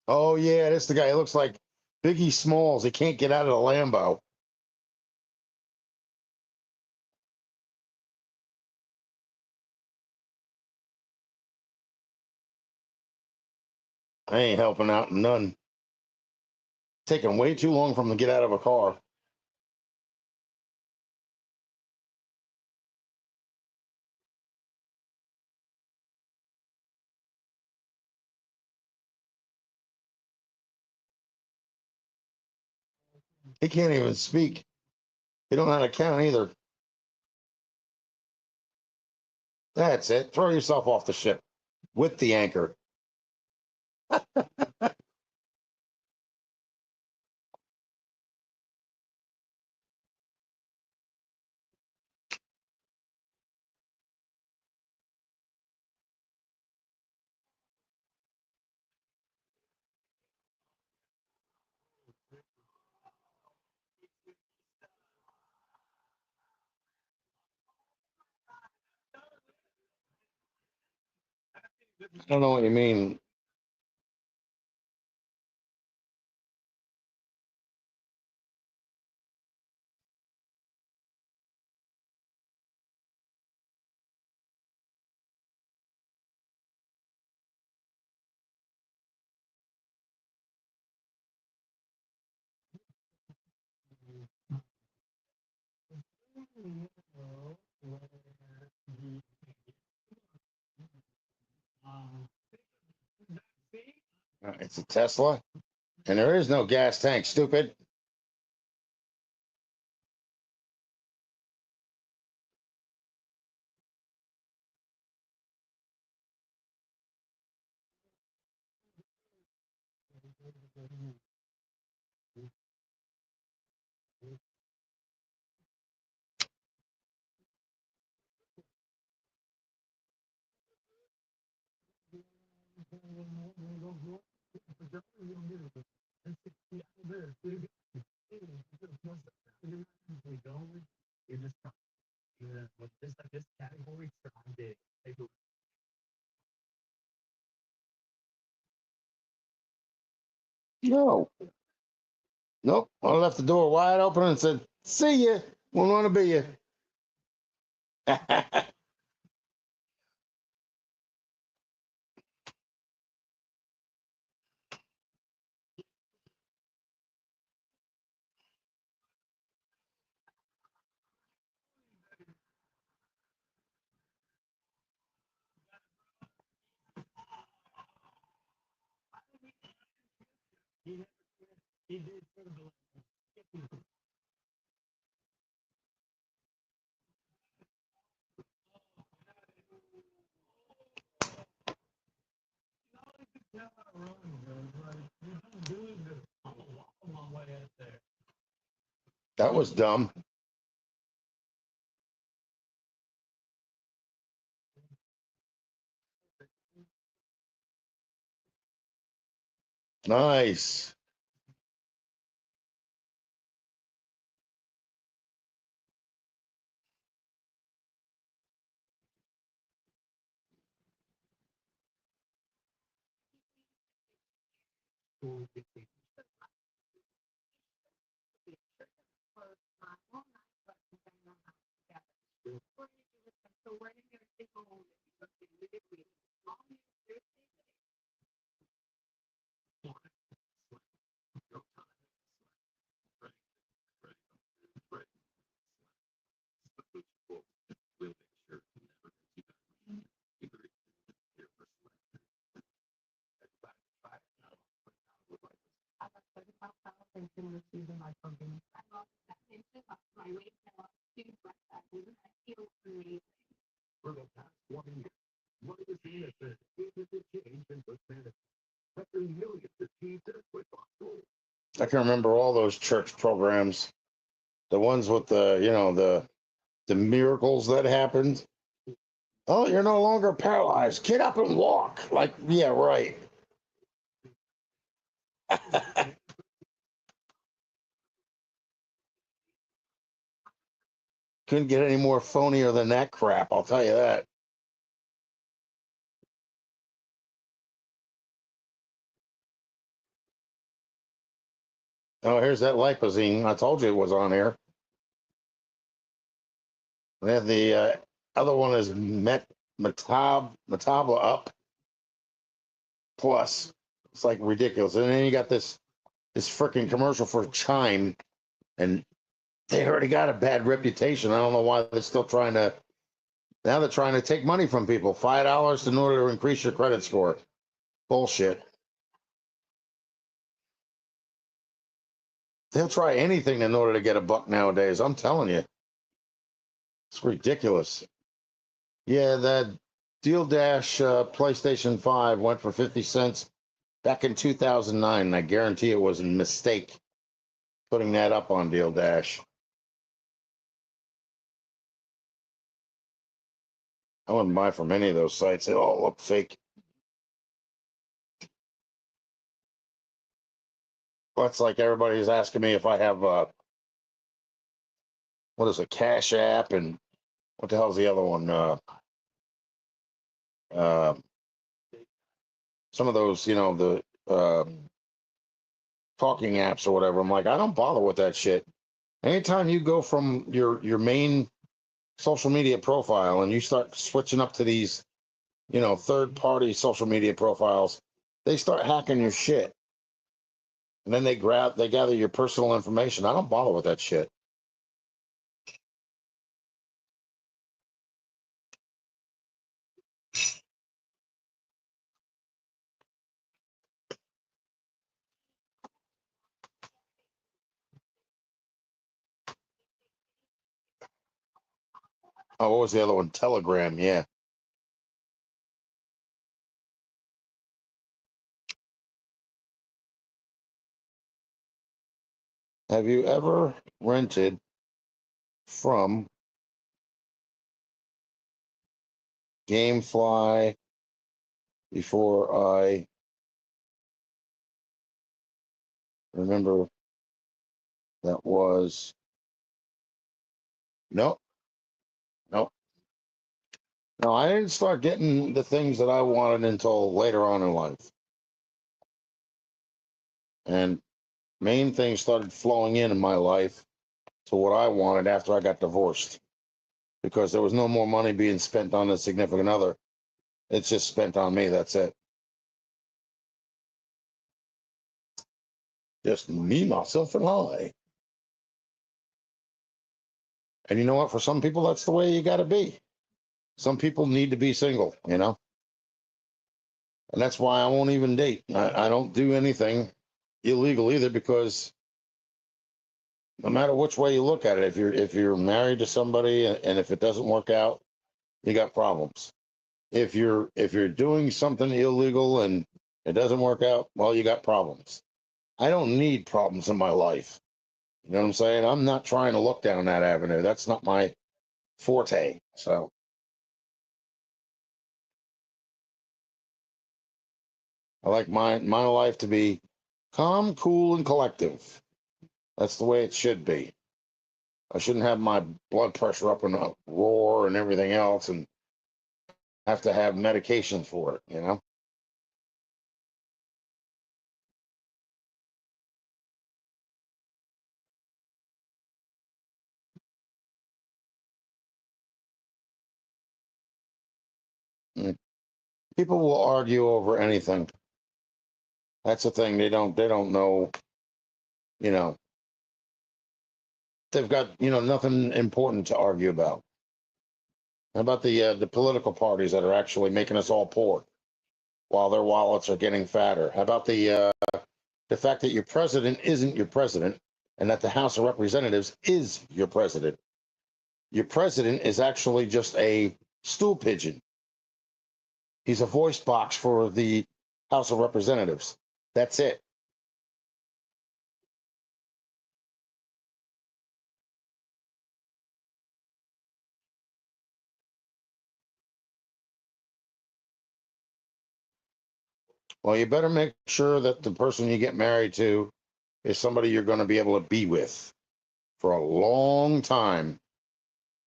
Oh, yeah, that's the guy. He looks like Biggie Smalls. He can't get out of the Lambo. I ain't helping out none. Taking way too long for him to get out of a car. He can't even speak. He don't know how to count either. That's it. Throw yourself off the ship with the anchor. I don't know what you mean. It's a Tesla, and there is no gas tank, stupid. No. Nope. I left the door wide open and said, "See ya. Won't want to be you." He did sort of like, That was dumb. Nice. So where did you take home? You did we? My weight fell off. I feel amazing. For the past 20 years, what is seen as a significant change in personality. After millions achieved their quick-off goals. I can remember all those church programs, the ones with the miracles that happened. Oh, you're no longer paralyzed. Get up and walk. Like, yeah, right. Couldn't get any more phonier than that crap. I'll tell you that. Oh, here's that lipozine. I told you it was on here. Then the other one is Metaba Up Plus. It's like ridiculous. And then you got this freaking commercial for Chime, and they already got a bad reputation. I don't know why they're still trying to. Now they're trying to take money from people. $5 in order to increase your credit score. Bullshit. They'll try anything in order to get a buck nowadays. I'm telling you. It's ridiculous. Yeah, that Deal Dash PlayStation 5 went for 50 cents back in 2009. And I guarantee it was a mistake putting that up on Deal Dash. I wouldn't buy from any of those sites. They all look fake. That's like everybody's asking me if I have what is a Cash App, and what the hell's the other one? Uh, some of those, the talking apps or whatever. I'm like, I don't bother with that shit. Anytime you go from your main social media profile and you start switching up to these, third party social media profiles, they start hacking your shit. And then they gather your personal information. I don't bother with that shit. Oh, what was the other one? Telegram, yeah. Have you ever rented from Gamefly before? I remember that was no, no, no. I didn't start getting the things that I wanted until later on in life. And main things started flowing in my life to what I wanted after I got divorced, because there was no more money being spent on a significant other. It's just spent on me. That's it. Just me, myself, and I. And you know what? For some people, that's the way you got to be. Some people need to be single, you know? And that's why I won't even date. I don't do anything illegal either, because no matter which way you look at it, if you're married to somebody and if it doesn't work out, you got problems. If you're doing something illegal and it doesn't work out, well, you got problems. I don't need problems in my life. You know what I'm saying? I'm not trying to look down that avenue. That's not my forte. So I like my life to be calm, cool, and collective. That's the way it should be. I shouldn't have my blood pressure up in a roar and everything else and have to have medication for it, you know? Mm. People will argue over anything. That's the thing. They don't know, you know, they've got, nothing important to argue about. How about the political parties that are actually making us all poor while their wallets are getting fatter? How about the fact that your president isn't your president and that the House of Representatives is your president? Your president is actually just a stool pigeon. He's a voice box for the House of Representatives. That's it. Well, you better make sure that the person you get married to is somebody you're going to be able to be with for a long time,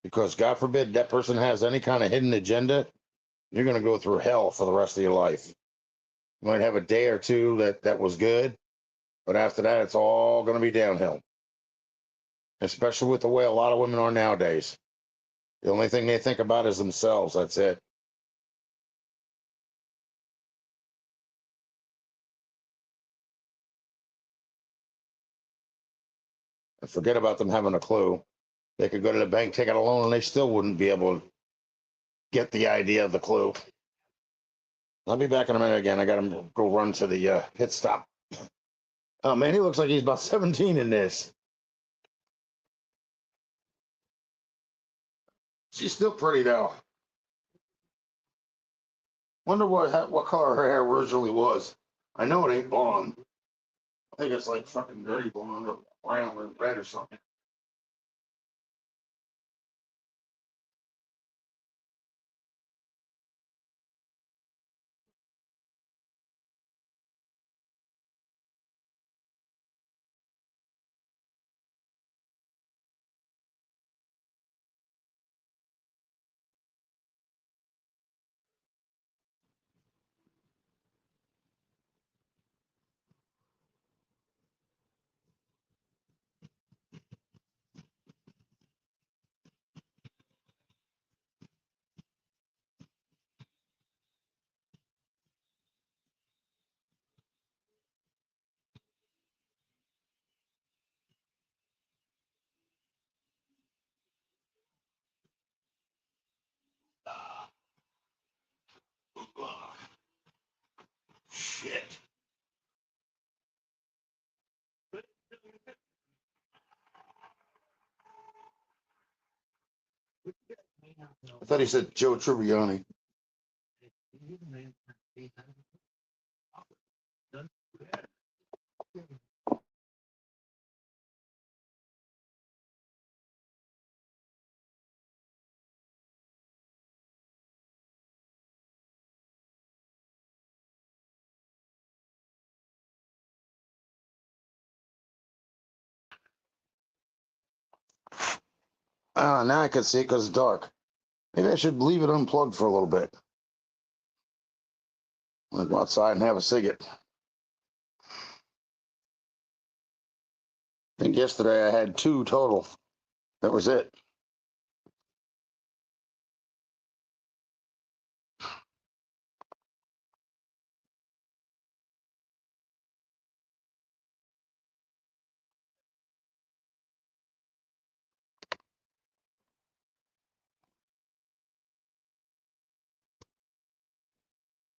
because God forbid that person has any kind of hidden agenda. You're going to go through hell for the rest of your life. You might have a day or two that was good, but after that, it's all going to be downhill, especially with the way a lot of women are nowadays. The only thing they think about is themselves. That's it. And forget about them having a clue. They could go to the bank, take out a loan, and they still wouldn't be able to get the idea of the clue. I'll be back in a minute again. I got to go run to the pit stop. Oh, man, he looks like he's about 17 in this. She's still pretty, though. Wonder what color her hair originally was. I know it ain't blonde. I think it's like fucking dirty blonde or brown or red or something. Shit. I thought he said Joe Tribbiani. Now I can see it because it's dark. Maybe I should leave it unplugged for a little bit. I'll go outside and have a cigarette. think yesterday I had 2 total. That was it.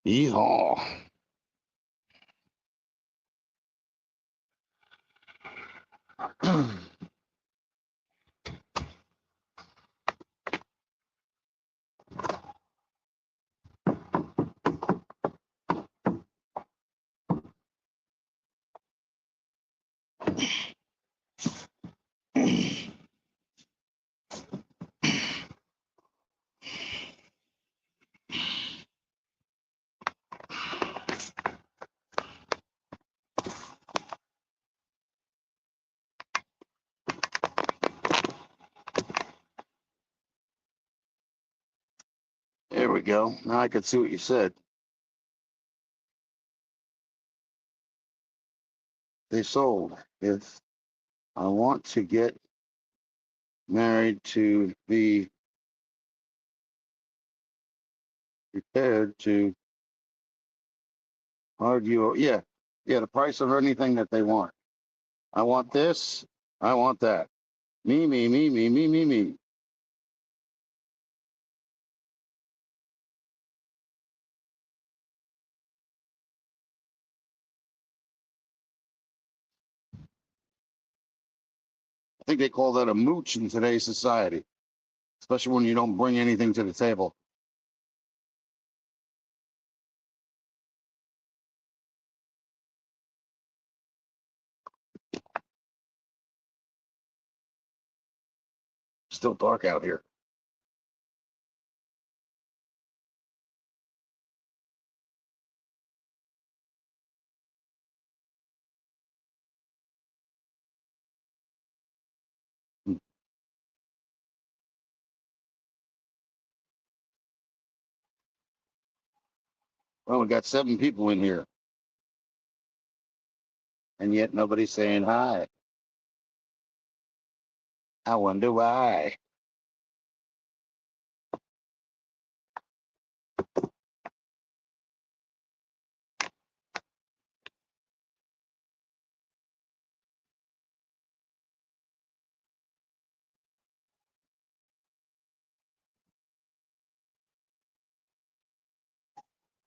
Yeehaw. There we go. Now I can see what you said. They sold. If I want to get married to be prepared to argue. Yeah. Yeah. The price of anything that they want. I want this. I want that. Me, me, me, me, me, me, me. I think they call that a mooch in today's society, especially when you don't bring anything to the table. Still dark out here. Well, we got 7 people in here, and yet nobody's saying hi. I wonder why.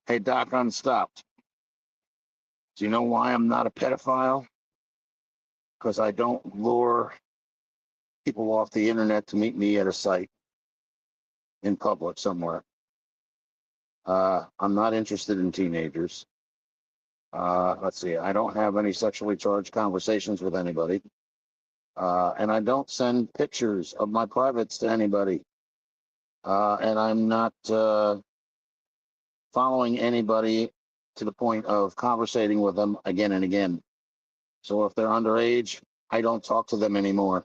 Hey, Doc, Unstopped. Do you know why I'm not a pedophile? Because I don't lure people off the internet to meet me at a site in public somewhere. I'm not interested in teenagers. Let's see. I don't have any sexually charged conversations with anybody. And I don't send pictures of my privates to anybody. And I'm not following anybody to the point of conversating with them again and again. So if they're underage, I don't talk to them anymore.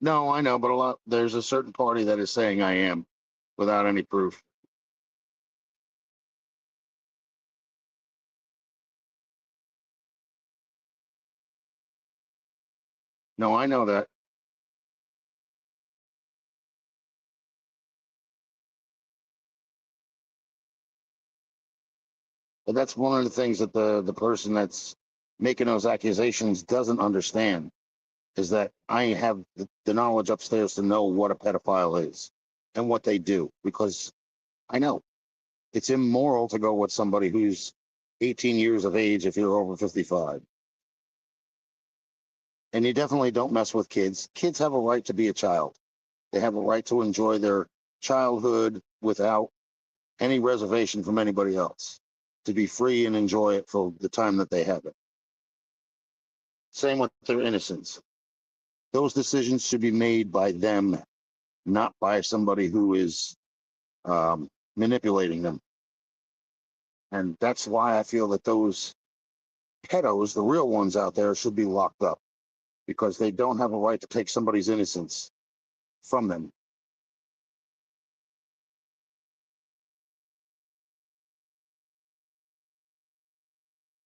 No, I know, but there's a certain party that is saying I am without any proof. No, I know that. But that's one of the things that the person that's making those accusations doesn't understand is that I have the knowledge upstairs to know what a pedophile is and what they do because I know it's immoral to go with somebody who's 18 years of age if you're over 55. And you definitely don't mess with kids. Kids have a right to be a child. They have a right to enjoy their childhood without any reservation from anybody else, to be free and enjoy it for the time that they have it. Same with their innocence. Those decisions should be made by them, not by somebody who is manipulating them. And that's why I feel that those pedos, the real ones out there, should be locked up because they don't have a right to take somebody's innocence from them.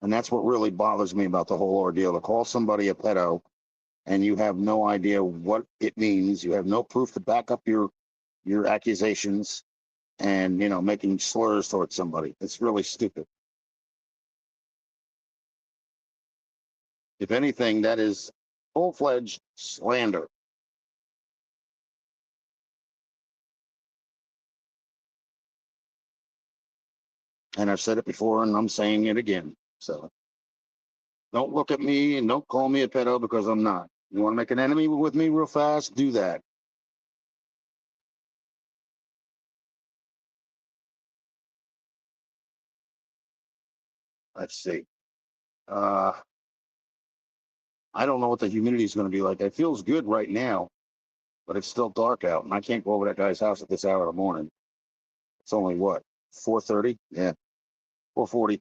And that's what really bothers me about the whole ordeal. To call somebody a pedo and you have no idea what it means. You have no proof to back up your accusations and, you know, making slurs towards somebody. It's really stupid. If anything, that is full-fledged slander. And I've said it before and I'm saying it again. So don't look at me and don't call me a pedo because I'm not. You want to make an enemy with me real fast? Do that. Let's see. I don't know what the humidity is going to be like. It feels good right now, but it's still dark out, and I can't go over that guy's house at this hour of the morning. It's only what, 4:30? Yeah, 4:40.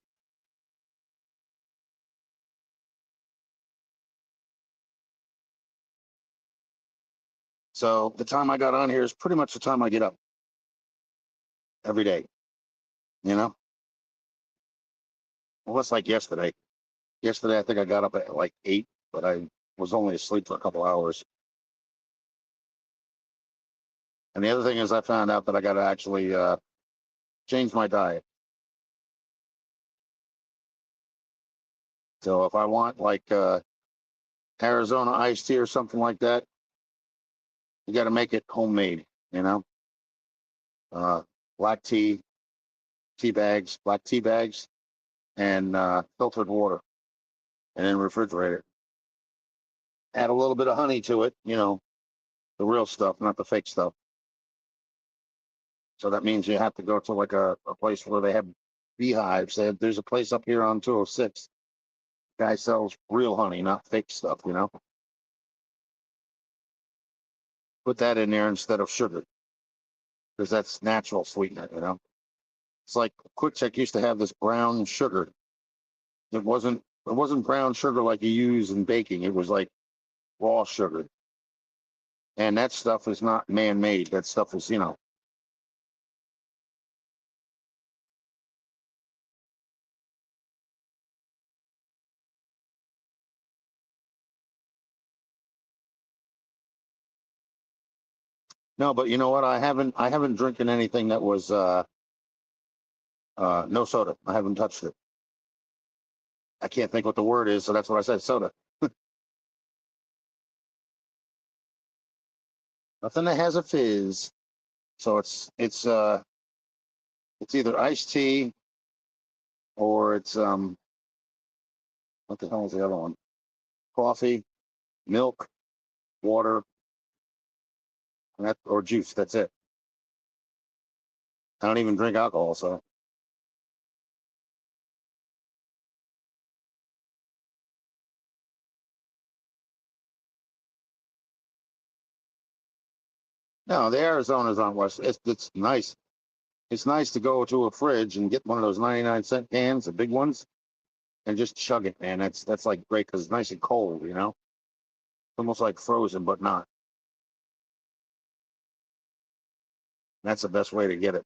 So the time I got on here is pretty much the time I get up every day. You know, well, it's like yesterday. Yesterday, I think I got up at like 8, but I was only asleep for a couple hours. And the other thing is, I found out that I got to actually change my diet. So if I want like Arizona iced tea or something like that, you got to make it homemade. You know, black tea, black tea bags, and filtered water, and then refrigerate it. Add a little bit of honey to it. You know, the real stuff, not the fake stuff. So that means you have to go to like a place where they have beehives. There's a place up here on 206. Guy sells real honey, not fake stuff. You know, put that in there instead of sugar because that's natural sweetener. You know, it's like Quick Check used to have this brown sugar. It wasn't brown sugar like you use in baking. It was like raw sugar, and that stuff is not man-made. That stuff is, you know. No, but you know what? I haven't drinking anything that was no soda. I haven't touched it. I can't think what the word is, so that's what I said, soda. Nothing that has a fizz. So it's either iced tea or it's what the hell is the other one? Coffee, milk, water, and that or juice. That's it. I don't even drink alcohol, so no, the Arizona's on West. It's nice. It's nice to go to a fridge and get one of those 99-cent cans, the big ones, and just chug it, man. That's like great because it's nice and cold, you know? Almost like frozen, but not. That's the best way to get it.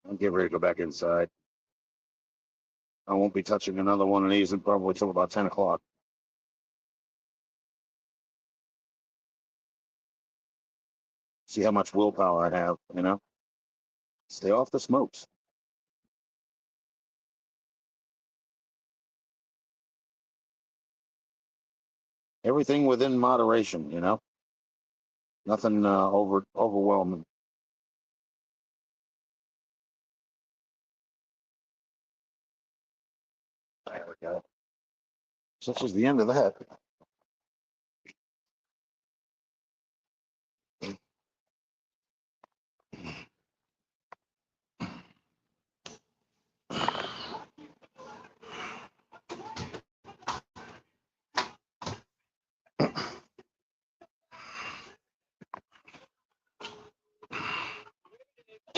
I'll get ready to go back inside. I won't be touching another one of these and probably till about 10 o'clock. See how much willpower I have, you know? Stay off the smokes. Everything within moderation, you know? Nothing overwhelming. There we go. Such is the end of that.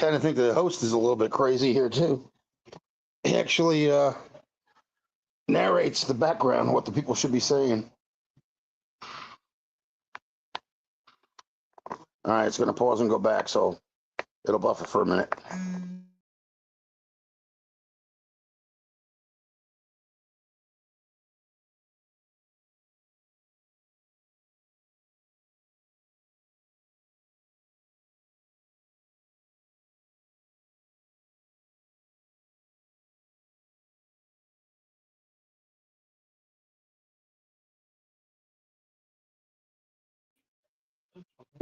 kind of think the host is a little bit crazy here too. He actually narrates the background, what the people should be saying. All right, it's going to pause and go back, so it'll buffer for a minute.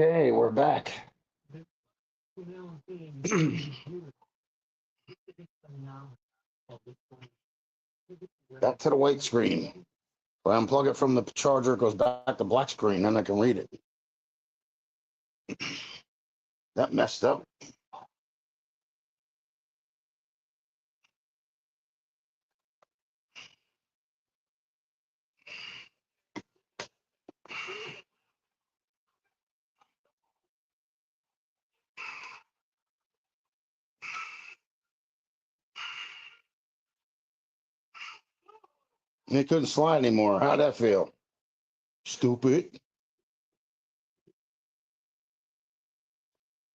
Okay, we're back. Back to the white screen. If I unplug it from the charger, it goes back to black screen, then I can read it. That messed up. It couldn't slide anymore. How'd that feel? Stupid.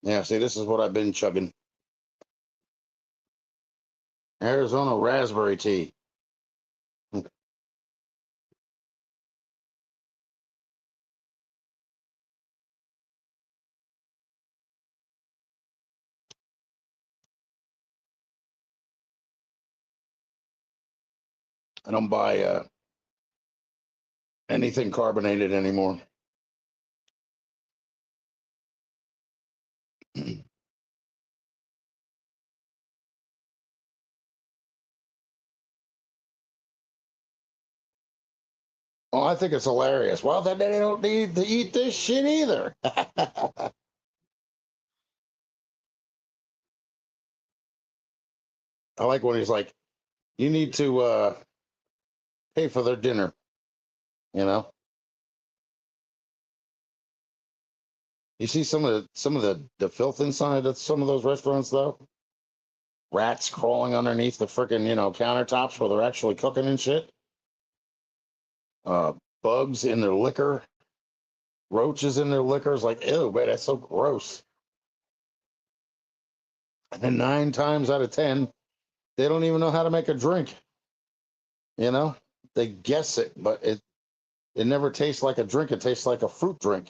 Yeah, see, this is what I've been chugging. Arizona raspberry tea. I don't buy anything carbonated anymore. Oh, I think it's hilarious. Well, then they don't need to eat this shit either. I like when he's like, you need to pay for their dinner, you know? You see some of the filth inside of some of those restaurants though? Rats crawling underneath the freaking, countertops where they're actually cooking and shit. Bugs in their liquor, roaches in their liquors, like, ew, man, that's so gross. And then 9 times out of 10, they don't even know how to make a drink. You know, they guess it, but it never tastes like a drink. It tastes like a fruit drink.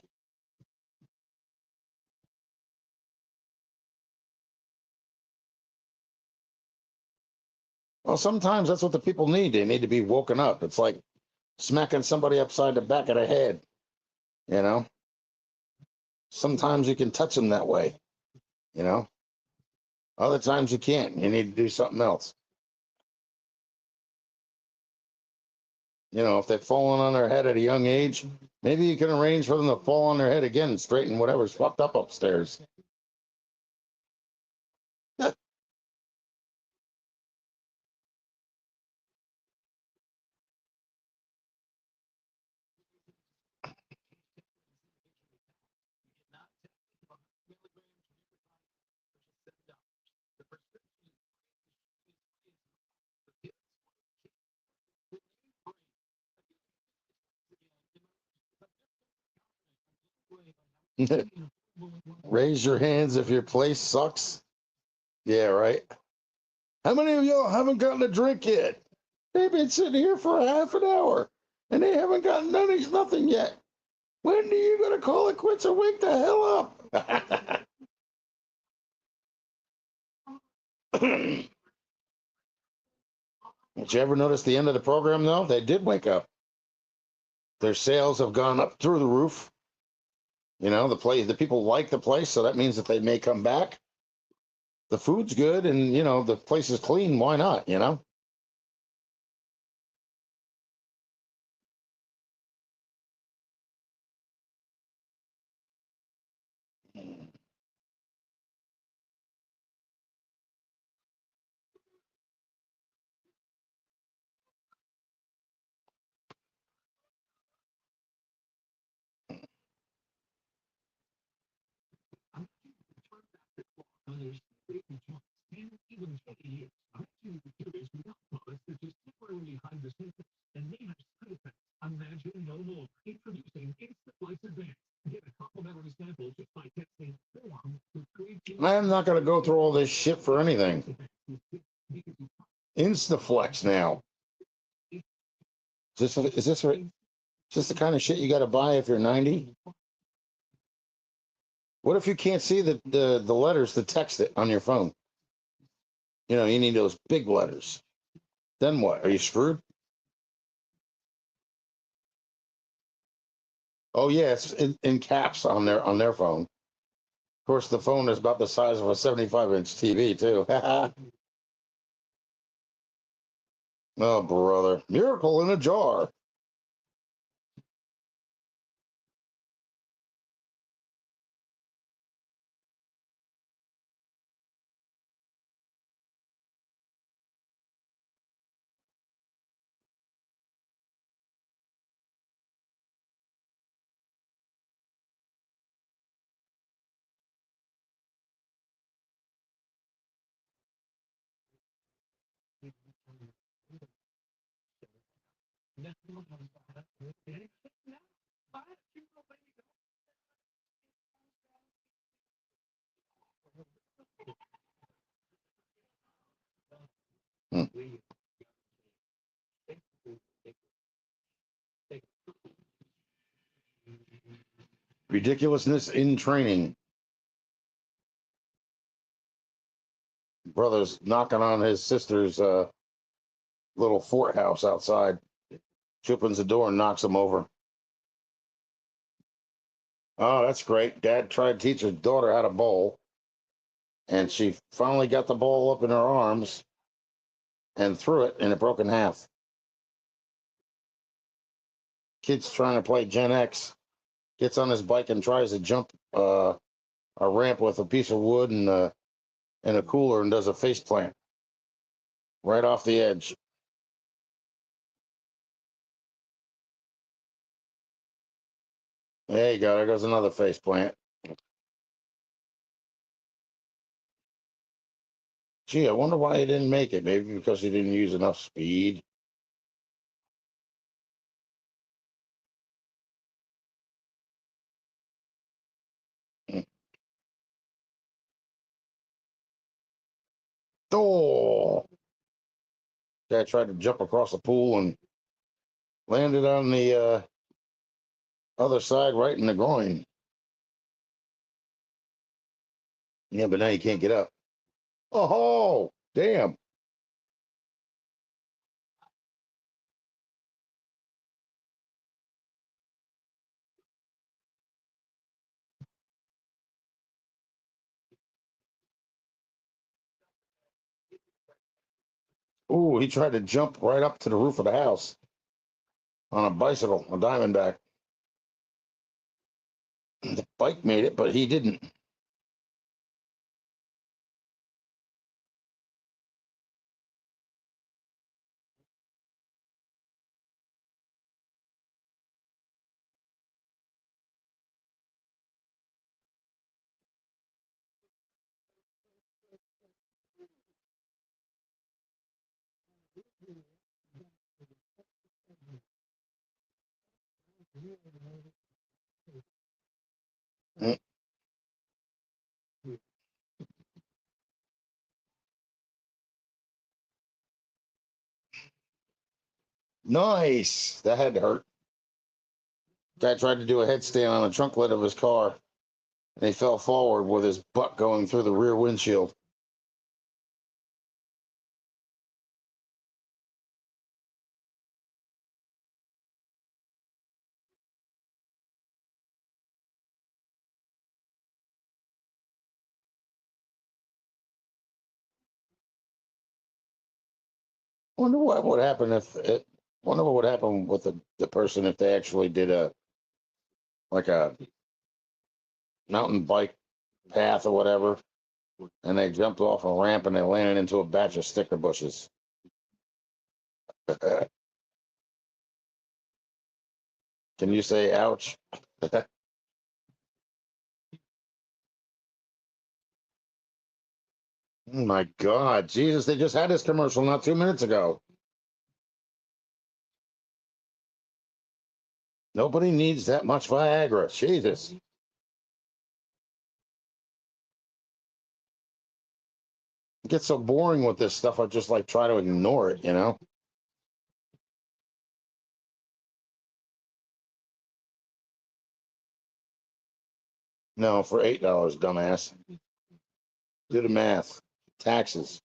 Well, sometimes that's what the people need. They need to be woken up. It's like smacking somebody upside the back of the head. You know, sometimes you can touch them that way. You know, other times you can't. You need to do something else. If they've fallen on their head at a young age, maybe you can arrange for them to fall on their head again and straighten whatever's fucked up upstairs. Raise your hands if your place sucks. Yeah, right. How many of y'all haven't gotten a drink yet? They've been sitting here for a half an hour and they haven't gotten nothing yet. When are you gonna call it quits or wake the hell up? Did you ever notice the end of the program though? They did wake up. Their sales have gone up through the roof. The people like the place, so that means that they may come back. The food's good and the place is clean. Why not? And even today, computers without bullets that just temporarily hide the symptoms and may have side effects. Imagine no more. Introducing Instaflex Advance. Get a complimentary sample just by testing form with I'm not gonna go through all this shit for anything. Instaflex now. Is this the kind of shit you got to buy if you're 90? What if you can't see the letters to text it on your phone? You know, you need those big letters. Then what? Are you screwed? Oh yeah, it's in caps on their phone. Of course, the phone is about the size of a 75-inch TV too. Oh brother, miracle in a jar. Hmm. Ridiculousness in training. Brother's knocking on his sister's little fort house outside. She opens the door and knocks him over. Oh, that's great. Dad tried to teach his daughter how to bowl, and she finally got the ball up in her arms and threw it, and it broke in half. Kid's trying to play Gen X, gets on his bike and tries to jump a ramp with a piece of wood and a cooler and does a face plant right off the edge. There you go. There goes another face plant. Gee, I wonder why he didn't make it. Maybe because he didn't use enough speed. Oh, Dad tried to jump across the pool and landed on the other side right in the groin. Yeah, but now you can't get up. Oh, damn. Ooh, he tried to jump right up to the roof of the house on a bicycle, a Diamondback. The bike made it, but he didn't. Mm. Nice. That had to hurt. Guy tried to do a headstand on the trunk lid of his car, and he fell forward with his butt going through the rear windshield. Wonder what would happen if it. Wonder what would happen with the person if they actually did a mountain bike path or whatever, and they jumped off a ramp and they landed into a batch of sticker bushes. Can you say ouch? Oh my God, Jesus! They just had this commercial not 2 minutes ago. Nobody needs that much Viagra. Jesus. It gets so boring with this stuff. I just like try to ignore it, you know? No, for $8, dumbass. Do the math. Taxes.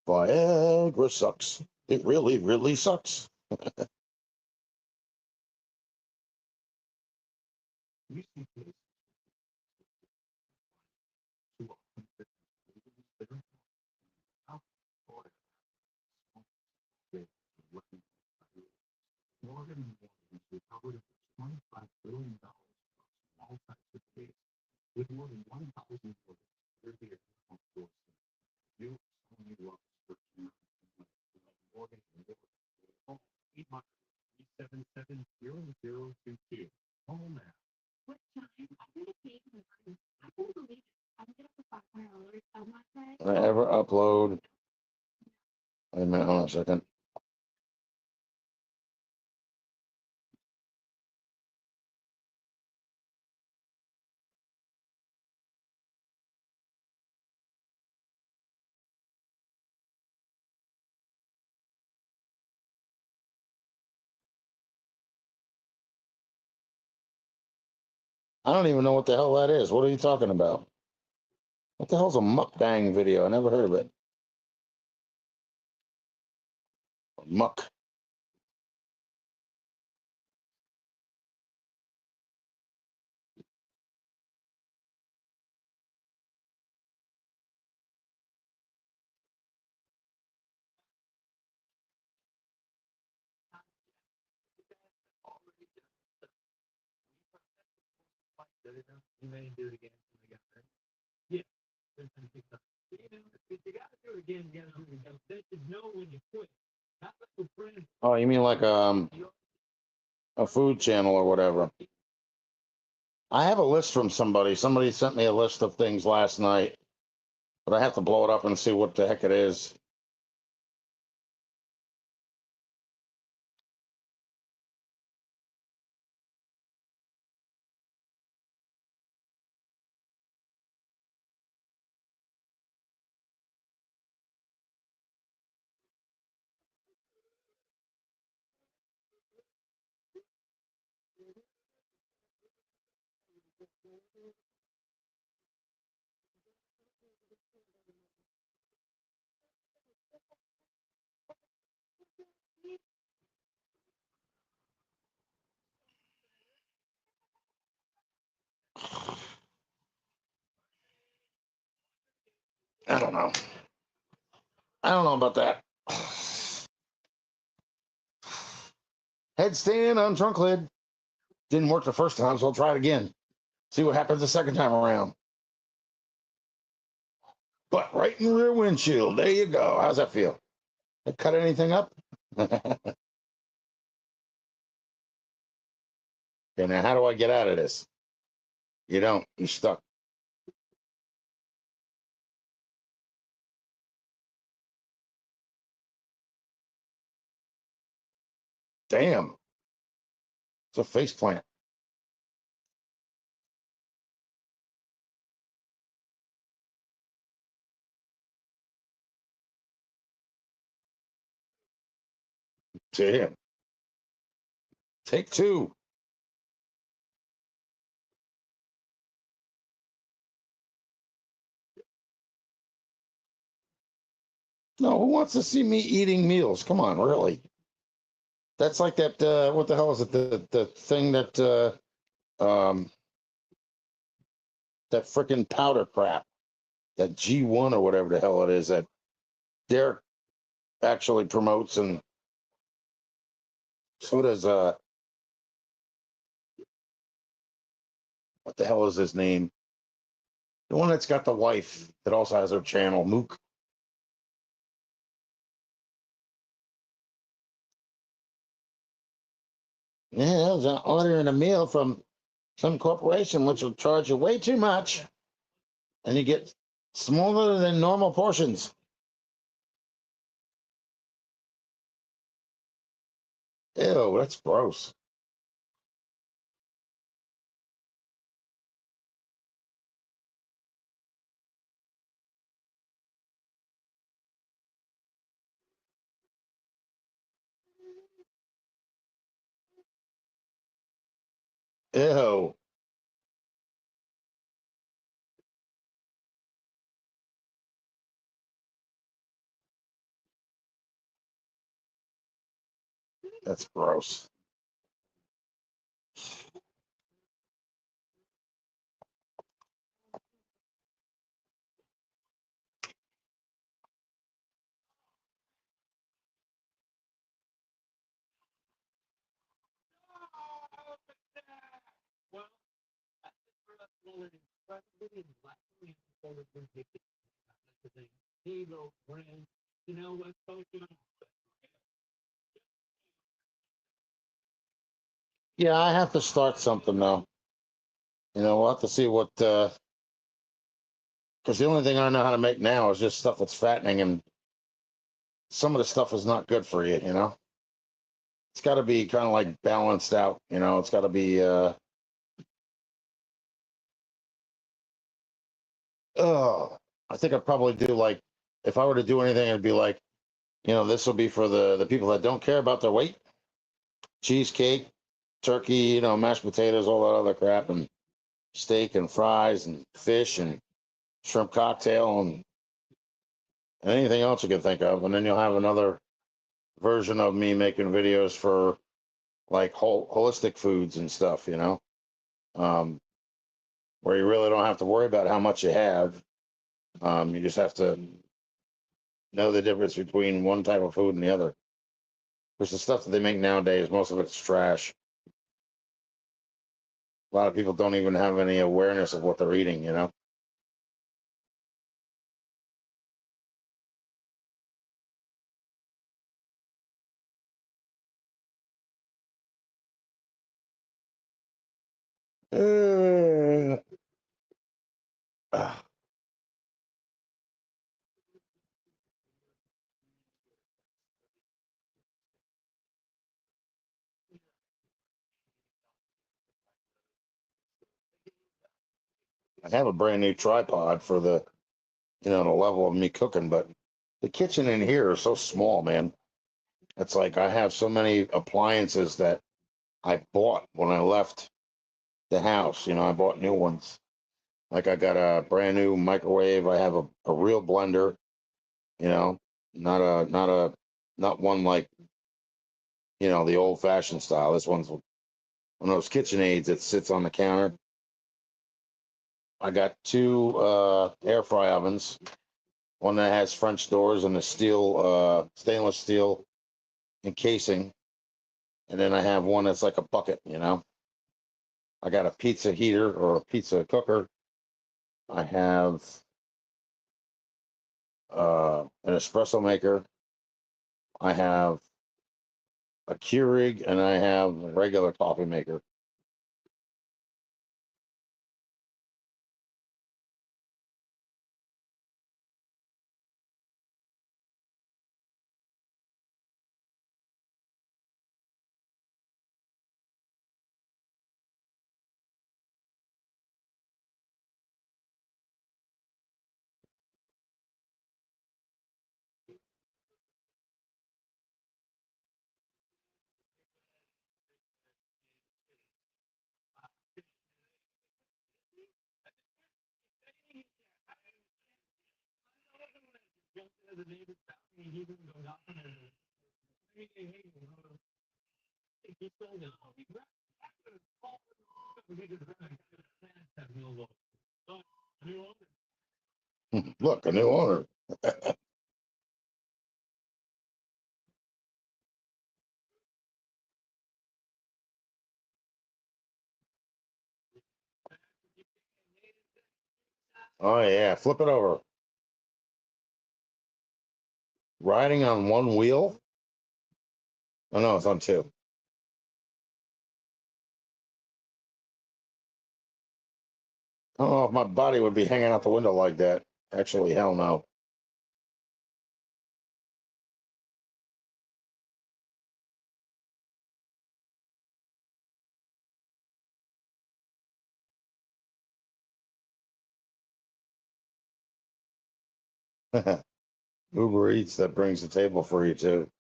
Viagra sucks. It really, really sucks. We see this too often. They don't how far they looking Morgan Morgan recovered $25 billion from all types of cases, with more than 1,000 lawyers here on force. You only lost for Morgan Morgan. 800-377-0022. Call now. What time? I'm gonna pay my money. I can't believe it. I'm gonna put $500 on my side. I ever upload. Wait a minute, hold on a second. I don't even know what the hell that is. What are you talking about? What the hell's a mukbang video? I never heard of it. Muck. You may do it again. Yeah. If you gotta do it again, you gotta do it again. They should know when you quit. Not like a friend. Oh, you mean like a food channel or whatever? I have a list from somebody. Somebody sent me a list of things last night, but I have to blow it up and see what the heck it is. I don't know. I don't know about that. Headstand on trunk lid. Didn't work the first time, so I'll try it again. See what happens the second time around. But right in the rear windshield. There you go. How's that feel? That cut anything up? Okay, now how do I get out of this? You don't. You're stuck. Damn. It's a face plant. Damn. Take two. No, who wants to see me eating meals? Come on, really? That's like that. What the hell is it? The thing that that freaking powder crap, that G1 or whatever the hell it is that Derek actually promotes, and so does what the hell is his name? The one that's got the wife that also has her channel, Mook. Yeah, I was ordering a meal from some corporation which will charge you way too much, and you get smaller than normal portions. Ew, that's gross. Ew. That's gross. Well, I think for us, well, it's incredibly and likely for the ridiculous. That's the thing. Hero, brand, what's going on? Yeah, I have to start something though. We'll have to see what, because the only thing I know how to make now is just stuff that's fattening, and some of the stuff is not good for you. It's got to be kind of like balanced out. It's got to be, oh, I think I'd probably do like, if I were to do anything, it'd be like, this will be for the people that don't care about their weight. Cheesecake, turkey, mashed potatoes, all that other crap, and steak and fries and fish and shrimp cocktail and anything else you can think of. And then you'll have another version of me making videos for like holistic foods and stuff, um, where you really don't have to worry about how much you have. You just have to know the difference between one type of food and the other. Because the stuff that they make nowadays, most of it's trash. A lot of people don't even have any awareness of what they're eating. Uh, I have a brand new tripod for the level of me cooking, but the kitchen in here is so small, man. It's like I have so many appliances that I bought when I left the house. I bought new ones. Like I got a brand new microwave. I have a real blender, you know, not one like, the old fashioned style. This one's one of those KitchenAids that sits on the counter. I got two air fry ovens, one that has French doors and a stainless steel encasing. And then I have one that's like a bucket. I got a pizza heater or a pizza cooker. I have an espresso maker. I have a Keurig, and I have a regular coffee maker. The neighbor's balcony, he didn't go down there. Hey, hey, hey, he told us, "Oh, we grabbed it, we just have no law." But, Look, a new owner. Oh yeah, flip it over. Riding on one wheel. Oh no, it's on two. I don't know if my body would be hanging out the window like that. Actually, hell no. Uber Eats that brings the table for you too.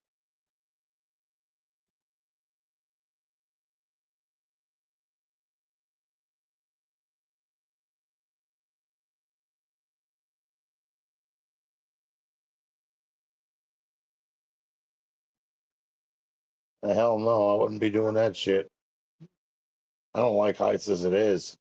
The hell no, I wouldn't be doing that shit. I don't like heights as it is.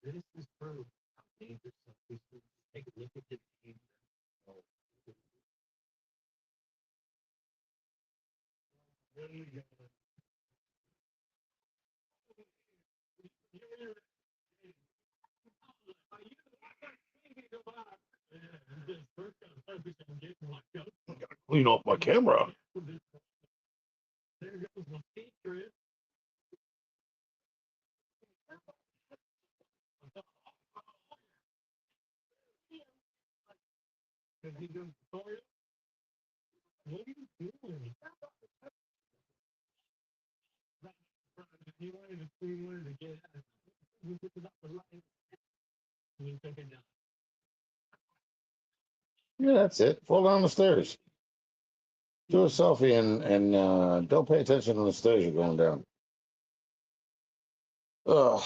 This is proof how dangerous some people take a look at the game. Clean off my camera. There goes my secret. Because he goes, sorry, what are you doing? He wanted to get out. We put it up the line. We took it down. Yeah, that's it. Fall down the stairs. Do a selfie and don't pay attention to the stairs you're going down. Ugh.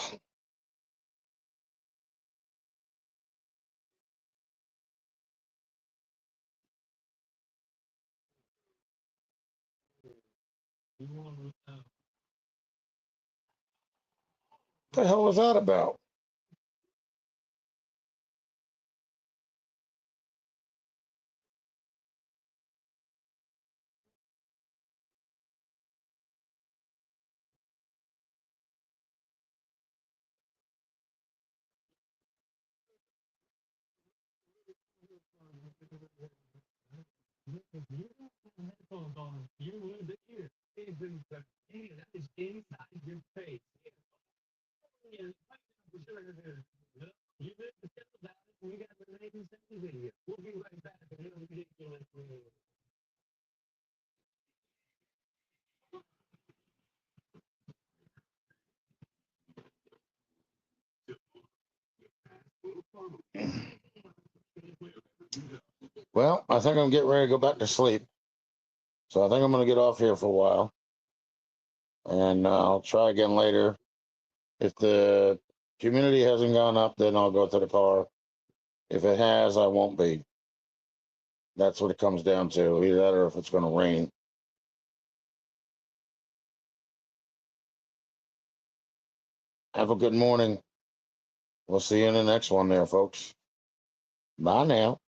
You want to, What the hell was that about? headphones on. You lose it here. Hey, that is inside your face. Yeah, for sure it is. You live to tell about it. We got the 1970 video. We'll be right back. It'll be ridiculous. Well, I think I'm getting ready to go back to sleep. So I think I'm going to get off here for a while. And I'll try again later. If the humidity hasn't gone up, then I'll go to the car. If it has, I won't be. That's what it comes down to. Either that or if it's going to rain. Have a good morning. We'll see you in the next one there, folks. Bye now.